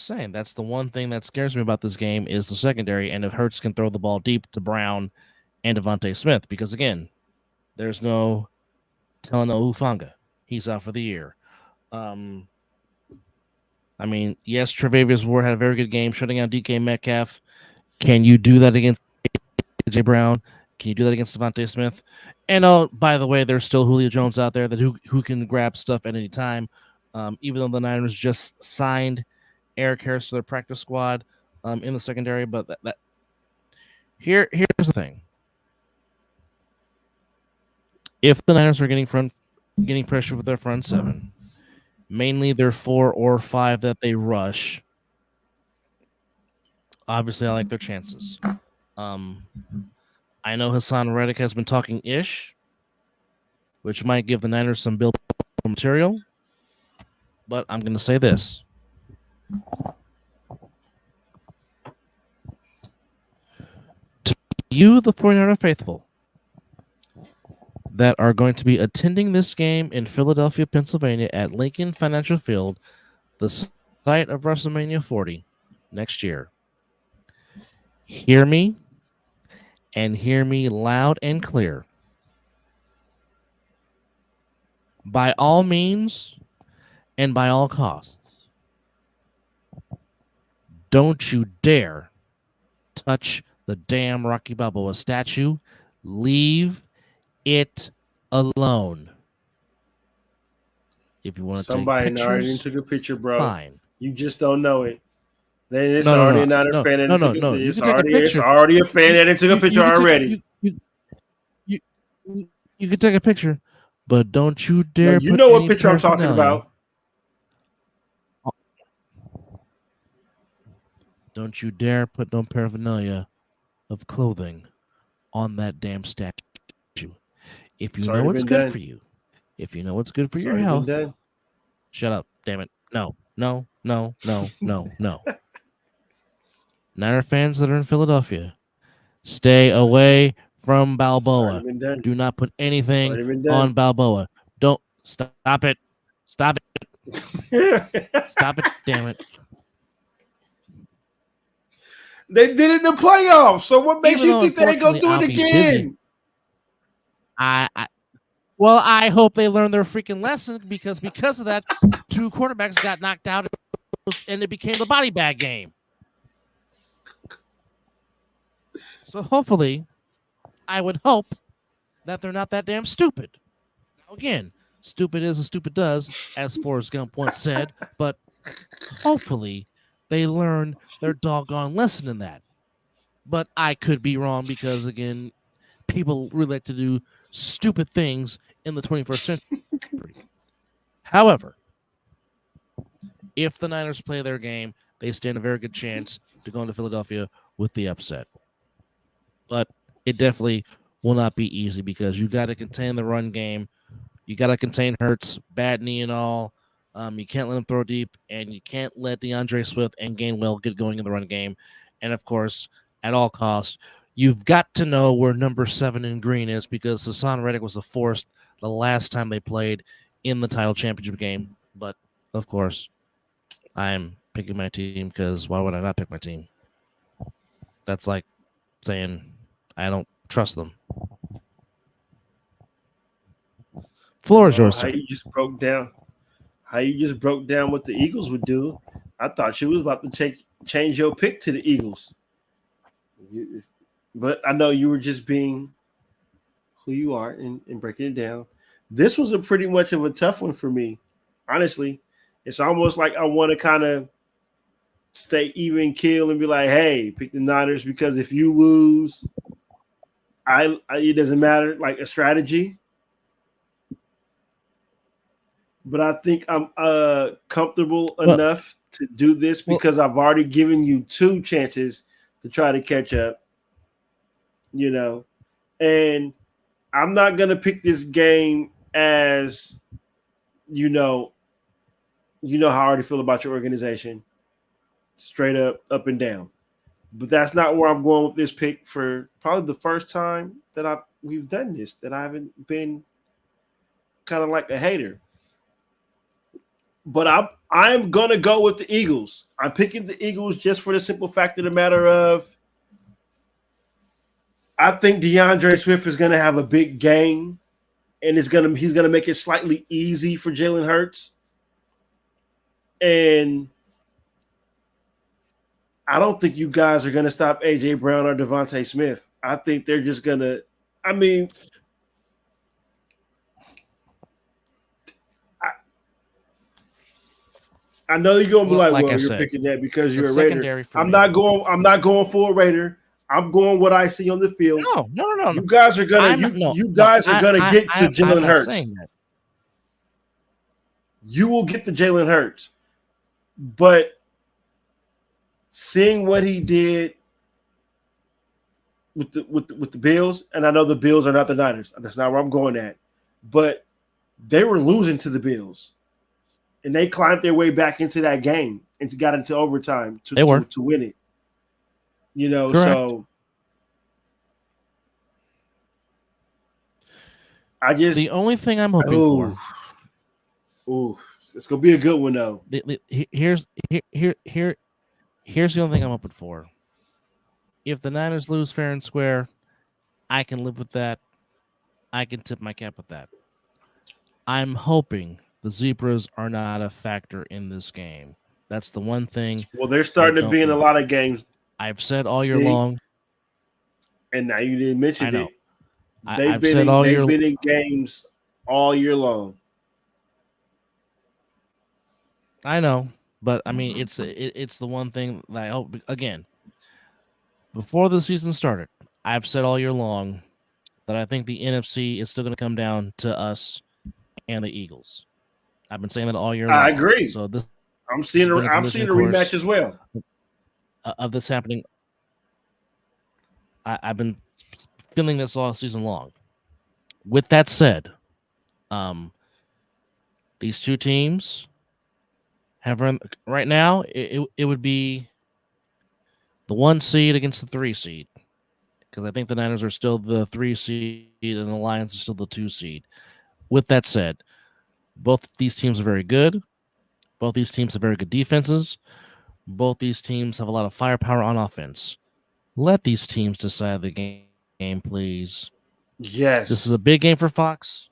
saying that's the one thing that scares me about this game is the secondary, and if Hurts can throw the ball deep to Brown and Devontae Smith, because again, there's no Talanoa Hufanga. He's out for the year. I mean, yes, Tre'Davious Ward had a very good game shutting out DK Metcalf. Can you do that against AJ Brown? Can you do that against Devontae Smith? And by the way, there's still Julio Jones out there that who can grab stuff at any time. Even though the Niners just signed Eric Harris to their practice squad in the secondary, but here's the thing: if the Niners are getting pressure with their front seven, mainly their 4 or 5 that they rush, obviously I like their chances. I know Hassan Reddick has been talking ish, which might give the Niners some build material. But I'm going to say this. To you, the 49er faithful, that are going to be attending this game in Philadelphia, Pennsylvania at Lincoln Financial Field, the site of WrestleMania 40 next year, hear me and hear me loud and clear. By all means, and by all costs, don't you dare touch the damn Rocky Balboa statue. Leave it alone. If you want to take pictures, somebody already took a picture, bro. Fine. You just don't know it. Then it's already not a fan. It's already a fan that took a picture already. You can take a picture, but don't you dare. You know what picture I'm talking about. Don't you dare put no paraphernalia of clothing on that damn statue. If you know what's good for you, if you know what's good for your health, shut up, damn it. No. Niner fans that are in Philadelphia, stay away from Balboa. Do not put anything on Balboa. Don't stop it. Stop it. Stop it, damn it. They did it in the playoffs. So what makes you think they ain't gonna do it again? Well, I hope they learn their freaking lesson because of that, 2 quarterbacks got knocked out and it became the body bag game. So hopefully, I would hope that they're not that damn stupid. Now again, stupid is as stupid does, as Forrest Gump once said, but hopefully they learn their doggone lesson in that. but I could be wrong because again, people really like to do stupid things in the 21st century. However, if the Niners play their game, they stand a very good chance to go into Philadelphia with the upset. But it definitely will not be easy because you got to contain the run game. You got to contain Hurts, bad knee and all. You can't let him throw deep, and you can't let DeAndre Swift and Gainwell get going in the run game. And of course, at all costs, you've got to know where number 7 in green is because Hassan Reddick was a force the last time they played in the title championship game. But of course, I'm picking my team because why would I not pick my team? That's like saying I don't trust them. Floor is Well, yours, how sir. you just broke down what the Eagles would do. I thought you was about to change your pick to the Eagles. But I know you were just being who you are and breaking it down. This was a pretty much of a tough one for me. Honestly, it's almost like I want to kind of stay even kill and be like, hey, pick the Niners because if you lose, I it doesn't matter, like a strategy. But I think I'm comfortable Well, enough to do this because I've already given you 2 chances to try to catch up, you know. And I'm not gonna pick this game as you know how I already feel about your organization, straight up and down. But that's not where I'm going with this pick for probably the first time that we've done this, that I haven't been kind of like a hater. But I'm gonna go with the Eagles. I'm picking the Eagles just for the simple fact of the matter of I think DeAndre Swift is gonna have a big game, and he's gonna make it slightly easy for Jalen Hurts. And I don't think you guys are gonna stop AJ Brown or Devontae Smith. I think they're just gonna. I mean, I know you're gonna be like, like well, I you're said, picking that because the you're a Raider. secondary for I'm me. not going. I'm not going for a Raider. I'm going what I see on the field. No. You guys are gonna you guys are gonna get to I'm Jalen not Hurts. saying that. You will get the Jalen Hurts, but seeing what he did with the Bills, and I know the Bills are not the Niners. That's not where I'm going at, but they were losing to the Bills, and they climbed their way back into that game and got into overtime to win it. You know, Correct. so I just the only thing I'm hoping for. Ooh, it's gonna be a good one though. Here's the only thing I'm hoping for. If the Niners lose fair and square, I can live with that. I can tip my cap with that. I'm hoping the Zebras are not a factor in this game. That's the one thing. Well, they're starting to be in a lot of games. I've said all year long, and now you didn't mention I know. it. They've been in games all year long. I know, but I mean, it's the one thing that I hope. Again, before the season started, I've said all year long that I think the NFC is still going to come down to us and the Eagles. I've been saying that all year long. I agree. So I'm seeing a rematch as well of this happening. I've been feeling this all season long. With that said, these two teams have run right now. It would be the 1 seed against the 3 seed because I think the Niners are still the 3 seed and the Lions are still the 2 seed. With that said, both these teams are very good. Both these teams have very good defenses. Both these teams have a lot of firepower on offense. Let these teams decide the game, please. Yes. This is a big game for Fox.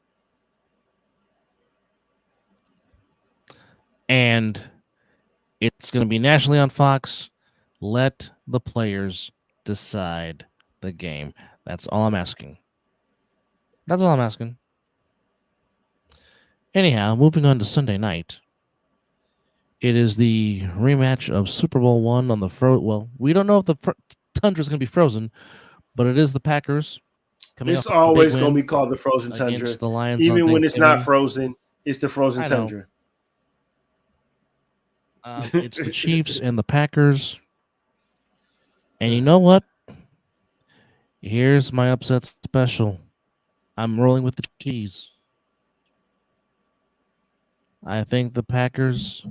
And it's going to be nationally on Fox. Let the players decide the game. That's all I'm asking. That's all I'm asking. Anyhow, moving on to Sunday night. It is the rematch of Super Bowl I on the first. Well, we don't know if the tundra is going to be frozen, but it is the Packers coming It's off a big always going to win be called the frozen tundra. against the Lions on Even when it's not Thanksgiving. frozen, it's the frozen I know. tundra. It's the Chiefs and the Packers. And you know what? Here's my upset special. I'm rolling with the Chiefs. I think the Packers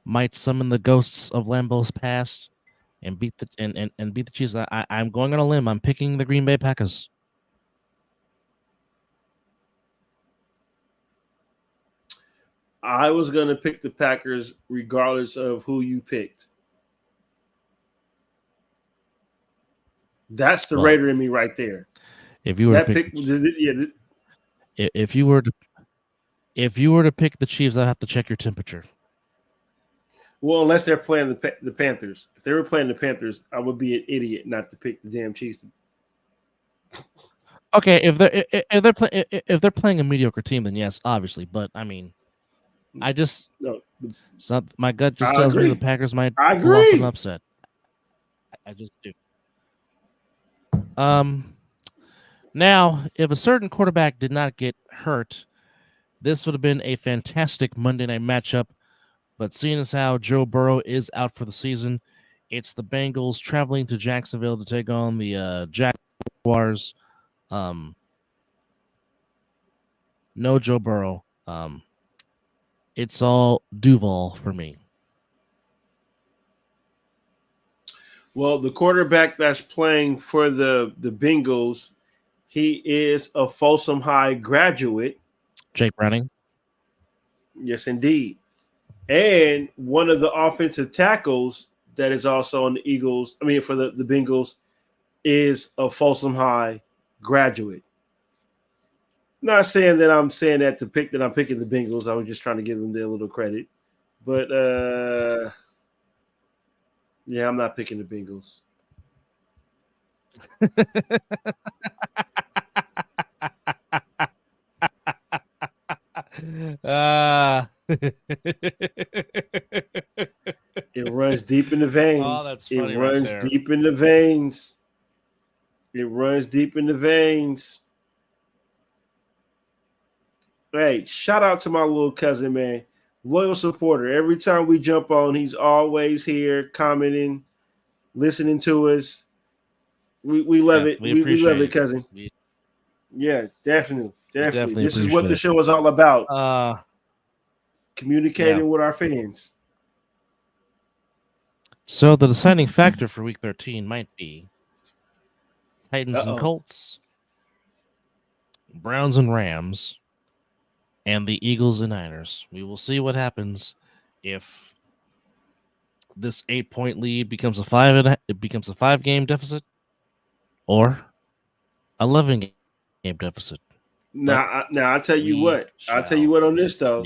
might summon the ghosts of Lambeau's past and beat the and beat the Chiefs. I'm going on a limb. I'm picking the Green Bay Packers. I was going to pick the Packers regardless of who you picked. That's the Raider in me right there. If you were that to pick, if you were to pick the Chiefs, I'd have to check your temperature. Well, unless they're playing the Panthers. If they were playing the Panthers, I would be an idiot not to pick the damn Chiefs. Okay, if they're playing a mediocre team, then yes, obviously. But I mean, my gut just tells me the Packers might pull off an upset. I just do. Now, if a certain quarterback did not get hurt, this would have been a fantastic Monday night matchup. But seeing as how Joe Burrow is out for the season, it's the Bengals traveling to Jacksonville to take on the Jaguars. No Joe Burrow. It's all Duval for me. Well, the quarterback that's playing for the Bengals, he is a Folsom High graduate. Jake Browning. Yes, indeed. And one of the offensive tackles that is also on the Eagles, for the Bengals, is a Folsom High graduate. Not saying that I'm saying that to pick that I'm picking the Bengals. I was just trying to give them their little credit. But yeah, I'm not picking the Bengals. It runs deep in the veins. Oh, that's funny. It runs deep in the veins. It runs deep in the veins. Hey, shout out to my little cousin, man. Loyal supporter. Every time we jump on, he's always here, commenting, listening to us. We love it. We love it, cousin. Yeah, definitely. This is what the show is all about. Communicating with our fans. So the deciding factor for Week 13 might be Titans and Colts, Browns and Rams, and the Eagles and Niners. We will see what happens if this 8-point lead becomes a 5-game deficit or 11-game deficit. Now I'll tell you what. I'll tell you what on this though.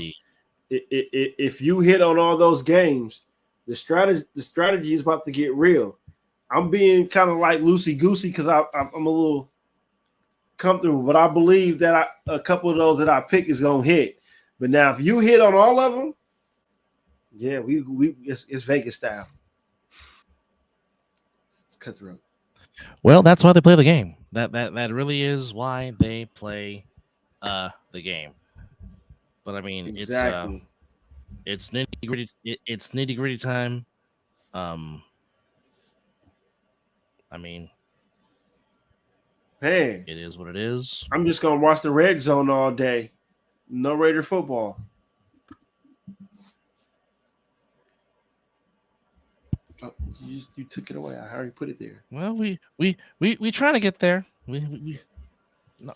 If you hit on all those games, the strategy is about to get real. I'm being kind of like loosey-goosey because I'm a little comfortable, but I believe that a couple of those that I pick is gonna hit. But now, if you hit on all of them, yeah, it's Vegas style. It's cutthroat. Well, that's why they play the game. That really is why they play the game. But I mean, exactly. It's nitty-gritty. It's nitty-gritty time. I mean, hey, it is what it is. I'm just gonna watch the red zone all day. No Raider football. Oh, you took it away. I already put it there. Well, we trying to get there. We no.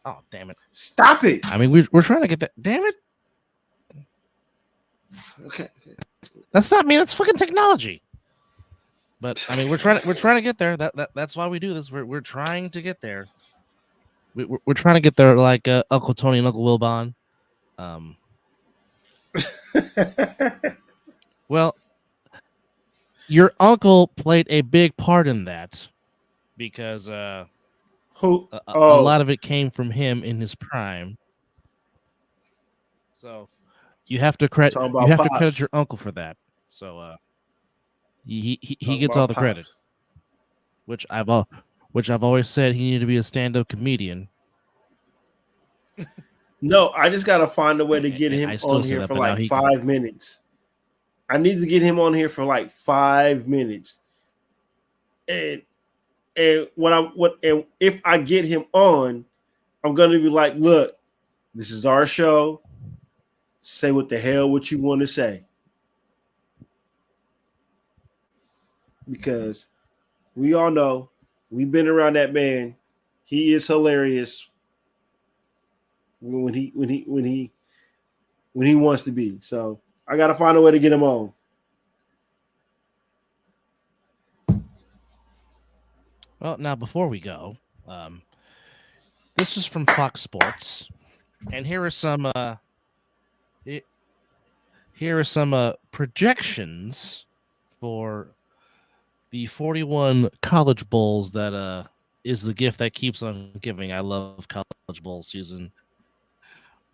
Oh, damn it! Stop it! I mean, we're trying to get there. Damn it! Okay. That's not me. That's fucking technology. But I mean, we're trying to get there. That's why we do this. We're trying to get there. We're trying to get there, like Uncle Tony and Uncle Wilbon. Well, your uncle played a big part in that because a lot of it came from him in his prime. So you have to credit your uncle for that. So he gets all the credit. which I've always said he needed to be a stand-up comedian. No, I just gotta find a way to get And him I still on say here that, for but now like he 5 minutes. I need to get him on here for like 5 minutes. And and if I get him on, I'm gonna be like, look, this is our show. Say what the hell what you want to say. Because we all know we've been around that man. He is hilarious when he wants to be. So I gotta find a way to get him on. Well, now before we go, this is from Fox Sports, and here are some projections for the 41 college bowls that is the gift that keeps on giving. I love college bowl season,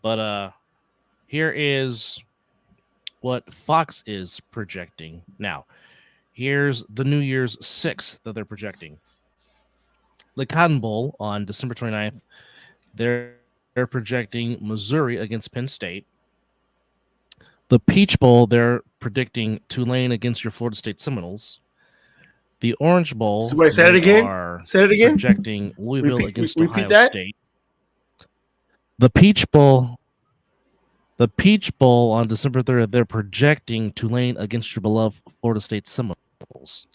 but here is what Fox is projecting now. Here's the New Year's 6th that they're projecting. The Cotton Bowl on December 29th, they're projecting Missouri against Penn State. The Peach Bowl, they're predicting Tulane against your Florida State Seminoles. The Orange Bowl, Somebody say it again. Say it again. Projecting Louisville against Ohio that? State. The Peach Bowl on December 3rd, they're projecting Tulane against your beloved Florida State Seminoles.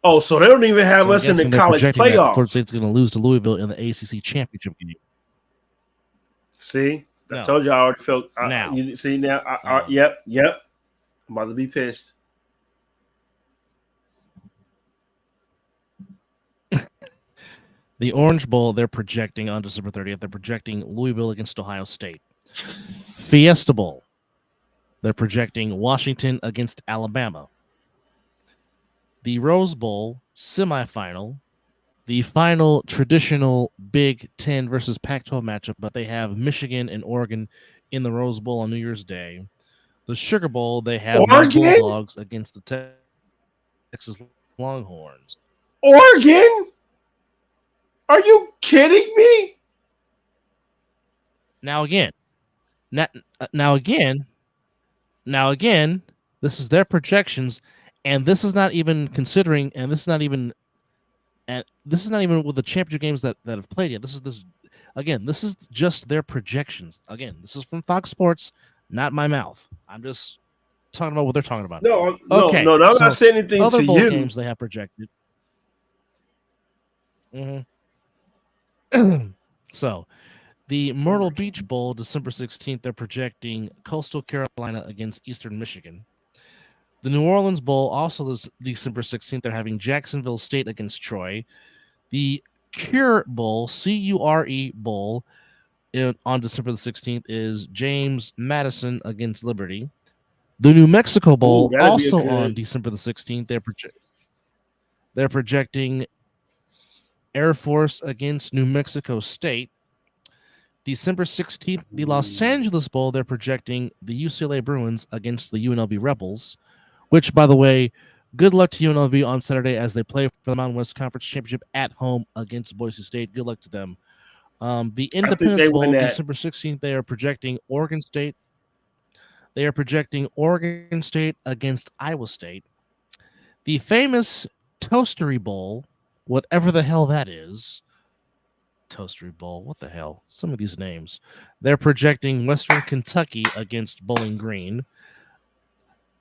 Oh, so they don't even have us in the college playoffs. Florida State's going to lose to Louisville in the ACC championship game. See, I told you I already felt. Now, you see now. Yep. I'm about to be pissed. The Orange Bowl, they're projecting on December 30th. They're projecting Louisville against Ohio State. Fiesta Bowl, they're projecting Washington against Alabama. The Rose Bowl semifinal, the final traditional Big Ten versus Pac-12 matchup, but they have Michigan and Oregon in the Rose Bowl on New Year's Day. The Sugar Bowl, they have Bulldogs against the Texas Longhorns. Oregon? Are you kidding me? Now again, this is their projections, and this is not even considering, and this is not even with the championship games that have played yet. This is just their projections. Again, this is from Fox Sports, not my mouth. I'm just talking about what they're talking about. No, I'm not saying anything other to bowl you. Games they have projected. So, the Myrtle Beach Bowl, December 16th, they're projecting Coastal Carolina against Eastern Michigan. The New Orleans Bowl, also this December 16th, they're having Jacksonville State against Troy. The Cure Bowl, Cure Bowl, on December the 16th is James Madison against Liberty. The New Mexico Bowl, also on December the 16th, they're projecting Air Force against New Mexico State. December 16th, the Los Angeles Bowl, they're projecting the UCLA Bruins against the UNLV Rebels, which, by the way, good luck to UNLV on Saturday as they play for the Mountain West Conference Championship at home against Boise State. Good luck to them. The Independence Bowl, December 16th, they are projecting Oregon State. They are projecting Oregon State against Iowa State. The famous Toastery Bowl, whatever the hell that is. Toastery Bowl, what the hell? Some of these names. They're projecting Western Kentucky against Bowling Green.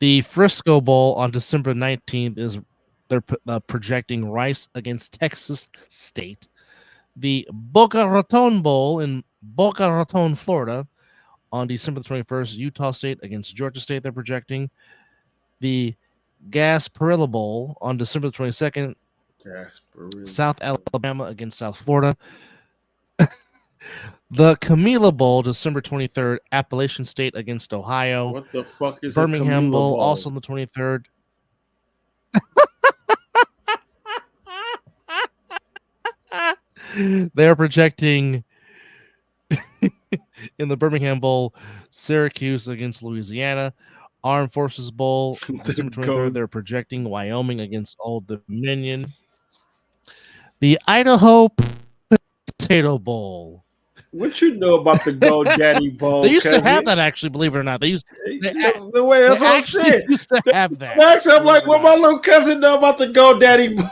The Frisco Bowl on December 19th they're projecting Rice against Texas State. The Boca Raton Bowl in Boca Raton, Florida, on December 21st, Utah State against Georgia State, they're projecting. The Gasparilla Bowl on December 22nd, South Alabama against South Florida. The Camila Bowl, December 23rd, Appalachian State against Ohio. What the fuck is Birmingham a Bowl, also on the 23rd. They're projecting in the Birmingham Bowl, Syracuse against Louisiana. Armed Forces Bowl, December 23rd, they're projecting Wyoming against Old Dominion. The Idaho Potato Bowl. What you know about the GoDaddy Bowl? They used to cousin? have that, actually, believe it or not. They The way that's what I'm actually saying. used to have that. Max, I'm believe like, it or what my not. little cousin know about the GoDaddy Bowl?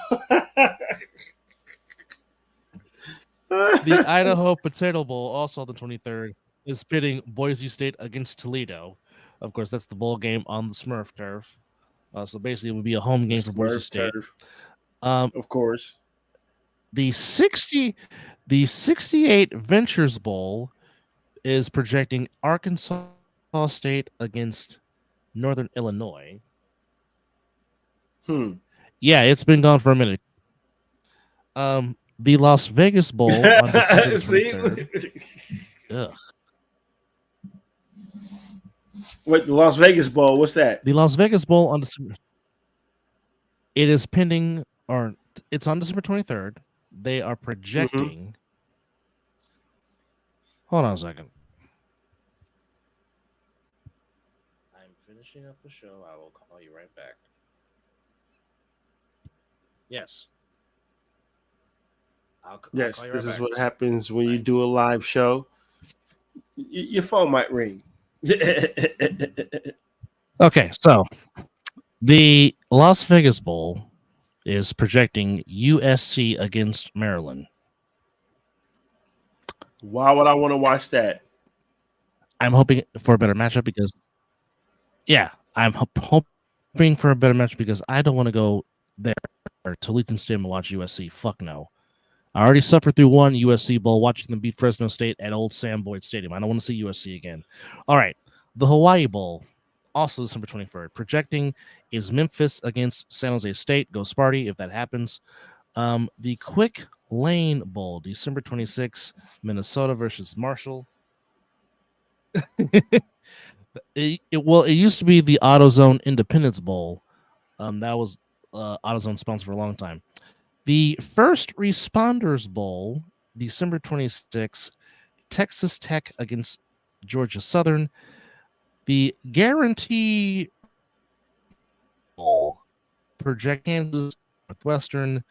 The Idaho Potato Bowl, also on the 23rd, is pitting Boise State against Toledo. Of course, that's the bowl game on the Smurf turf. So basically, it would be a home game for Boise Smurf State. turf, Of course. the 68 Ventures Bowl is projecting Arkansas State against Northern Illinois. Yeah, it's been gone for a minute. The Las Vegas Bowl on December 23rd. Ugh. Wait, the Las Vegas Bowl, what's that? The Las Vegas Bowl on December. It is pending, or it's on December 23rd. They are projecting. Hold on a second. I'm finishing up the show. I will call you right back. Yes. Yes, this is what happens when you do a live show. Your phone might ring. Okay, so the Las Vegas Bowl is projecting USC against Maryland. Why would I want to watch that? I'm hoping for a better matchup because, I'm hoping for a better matchup because I don't want to go there to Legion Stadium and watch USC. Fuck no. I already suffered through one USC Bowl watching them beat Fresno State at Old Sam Boyd Stadium. I don't want to see USC again. All right. The Hawaii Bowl, also December 23rd. Projecting is Memphis against San Jose State. Go Sparty if that happens. The Quick Lane Bowl, December 26th. Minnesota versus Marshall. It used to be the AutoZone Independence Bowl. That was AutoZone sponsor for a long time. The First Responders Bowl, December 26th, Texas Tech against Georgia Southern. The Guarantee Bowl, project Kansas Northwestern.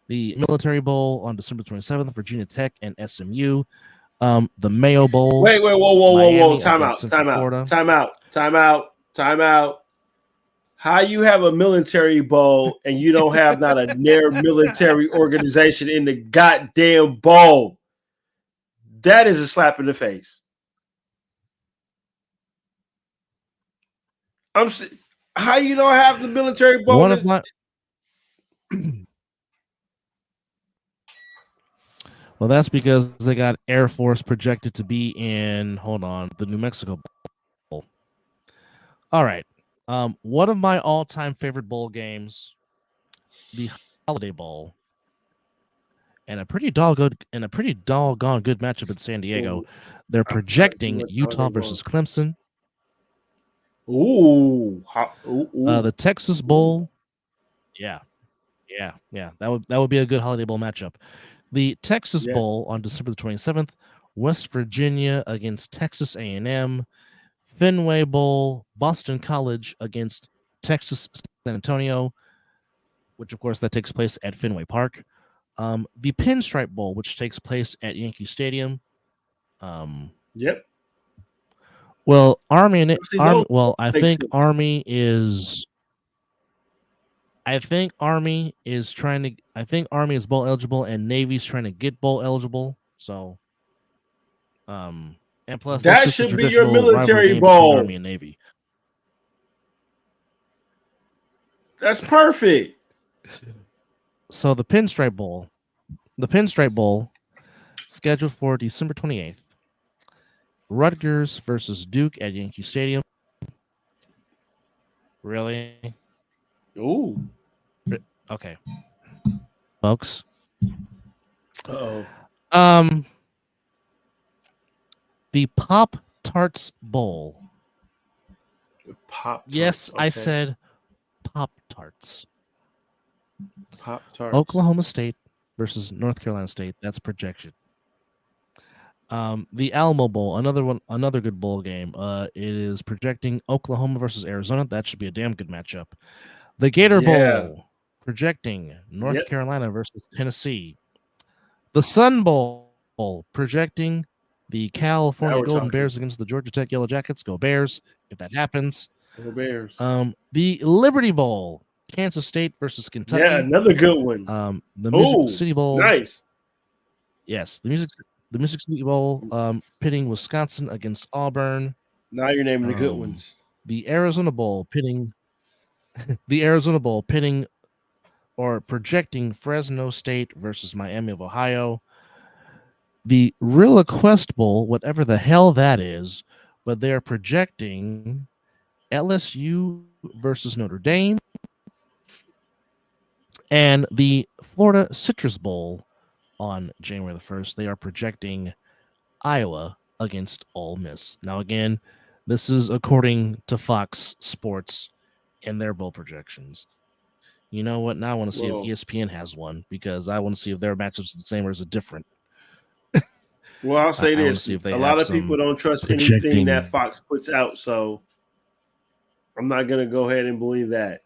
The Military Bowl on December 27th, Virginia Tech and SMU. The Mayo Bowl. Wait, whoa. Time out. How you have a military bowl and you don't have not a near military organization in the goddamn bowl? That is a slap in the face. How you don't have the military bowl? One of my Well, that's because they got Air Force projected to be in, the New Mexico Bowl. All right. One of my all-time favorite bowl games, the Holiday Bowl, and a pretty doggone good matchup in San Diego. They're projecting Utah versus Clemson. The Texas Bowl. Yeah. That would be a good Holiday Bowl matchup. The Texas Bowl on December the 27th, West Virginia against Texas A&M. Fenway Bowl, Boston College against Texas San Antonio, which of course that takes place at Fenway Park. The Pinstripe Bowl, which takes place at Yankee Stadium. Well, Army and Army. Well, I think Army is trying to. I think Army is bowl eligible, and Navy's trying to get bowl eligible. So, and plus that should be your military bowl. Army and Navy. That's perfect. So the Pinstripe Bowl, scheduled for December 28th. Rutgers versus Duke at Yankee Stadium. Really? Ooh. Okay. Folks. Uh-oh. The Pop Tarts Bowl. Pop-Tarts. Yes, okay. I said Pop Tarts. Pop-Tarts. Oklahoma State versus North Carolina State. That's projection. The Alamo Bowl, another good bowl game. It is projecting Oklahoma versus Arizona. That should be a damn good matchup. The Gator Bowl. projecting North Yep. Carolina versus Tennessee. The Sun Bowl projecting the California Now we're Golden talking. Bears against the Georgia Tech Yellow Jackets. Go Bears if that happens. Go Bears. The Liberty Bowl, Kansas State versus Kentucky. Yeah, another good one. The Music City Bowl. Nice. Yes, the Music City Bowl, pitting Wisconsin against Auburn. Now you're naming the good ones. The Arizona Bowl pitting or projecting Fresno State versus Miami of Ohio. The Rilla Quest Bowl, whatever the hell that is, but they are projecting LSU versus Notre Dame. And the Florida Citrus Bowl on January the 1st, they are projecting Iowa against Ole Miss. Now, again, this is according to Fox Sports and their bowl projections. You know what? Now I want to see if ESPN has one because I want to see if their matchups are the same or is it different. Well, I'll say this. A lot of people don't trust anything that Fox puts out, so I'm not going to go ahead and believe that.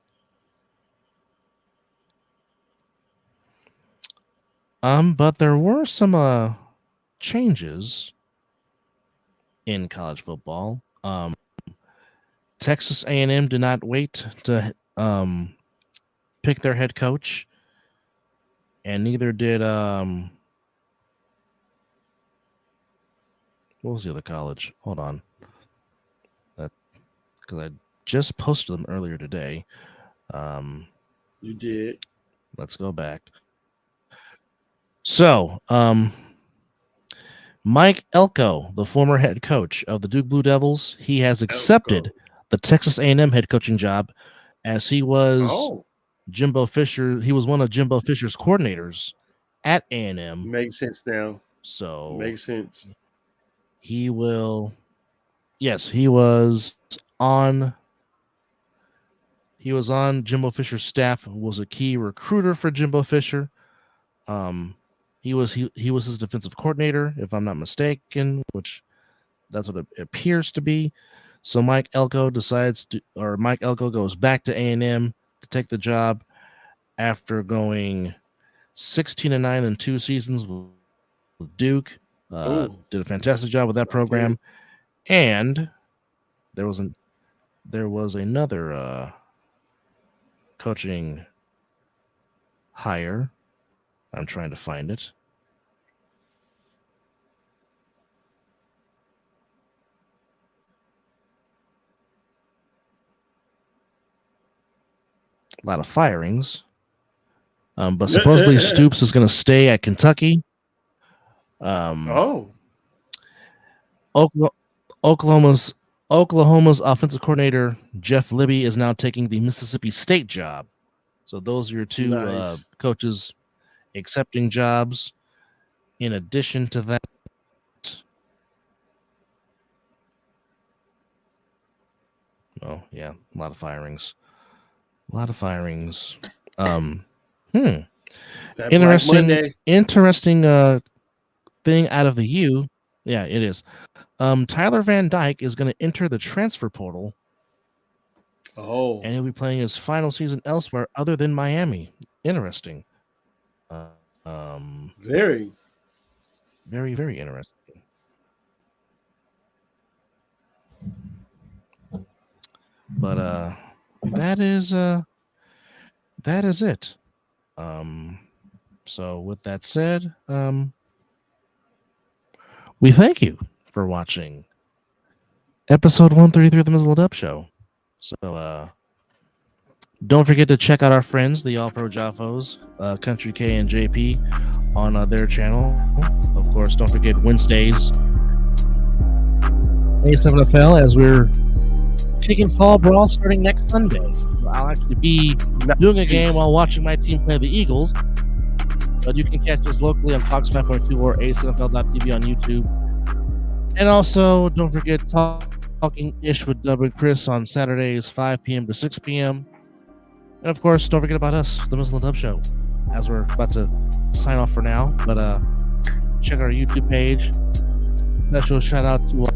But there were some changes in college football. Texas A&M did not wait to pick their head coach, and neither did what was the other college? Hold on, that because I just posted them earlier today. You did. Let's go back. So, Mike Elko, the former head coach of the Duke Blue Devils, he has accepted the Texas A&M head coaching job as he was Jimbo Fisher. He was one of Jimbo Fisher's coordinators at A&M. Makes sense now. So makes sense. He will. Yes, he was on Jimbo Fisher's staff. Was a key recruiter for Jimbo Fisher. He was his defensive coordinator, if I'm not mistaken, which that's what it appears to be. So Mike Elko goes back to A&M to take the job after going 16-9 in 2 seasons with Duke. Did a fantastic job with that program. And there was another coaching hire. I'm trying to find it. A lot of firings. But supposedly Stoops is going to stay at Kentucky. Oklahoma's offensive coordinator, Jeff Libby, is now taking the Mississippi State job. So those are your two coaches accepting jobs. In addition to that, a lot of firings. Interesting thing out of the U. Yeah, it is. Tyler Van Dyke is going to enter the transfer portal. And he'll be playing his final season elsewhere other than Miami. Interesting. Very, very, very interesting. But that is it. So with that said, we thank you for watching episode 133 of the Mizzle Dub Show. So don't forget to check out our friends, the All Pro Jaffos, Country K and JP, on their channel. Of course, don't forget Wednesdays, A7FL, as we're kicking fall brawl starting next Sunday. So I'll actually be doing a game while watching my team play the Eagles. But you can catch us locally on Fox 5.2 or A7FL.tv on YouTube. And also, don't forget Talking Ish with Dub and Chris on Saturdays, 5 p.m. to 6 p.m. And of course, don't forget about us, the Mizzle Dub Show, as we're about to sign off for now. But check our YouTube page. Special shout out to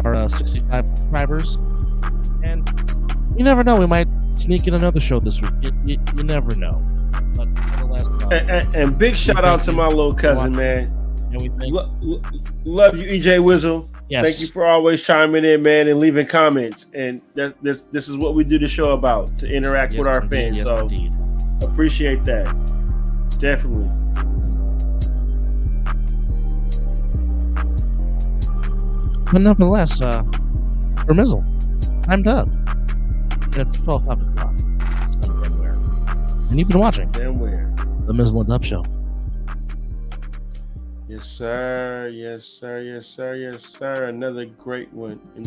our 65 subscribers. And you never know, we might sneak in another show this week. You never know. But nonetheless, and big shout out to my little cousin, man. And we thank Love you, EJ Wizzle. Yes. Thank you for always chiming in, man, and leaving comments. And this is what we do the show about, to interact with our fans. Yes, so indeed. appreciate that. Definitely. But nonetheless, for Mizzle, I'm done. It's 12 o'clock. And you've been watching Damn where. the Mizzle Dub Show. Yes, sir. Yes, sir. Yes, sir. Yes, sir. Another great one.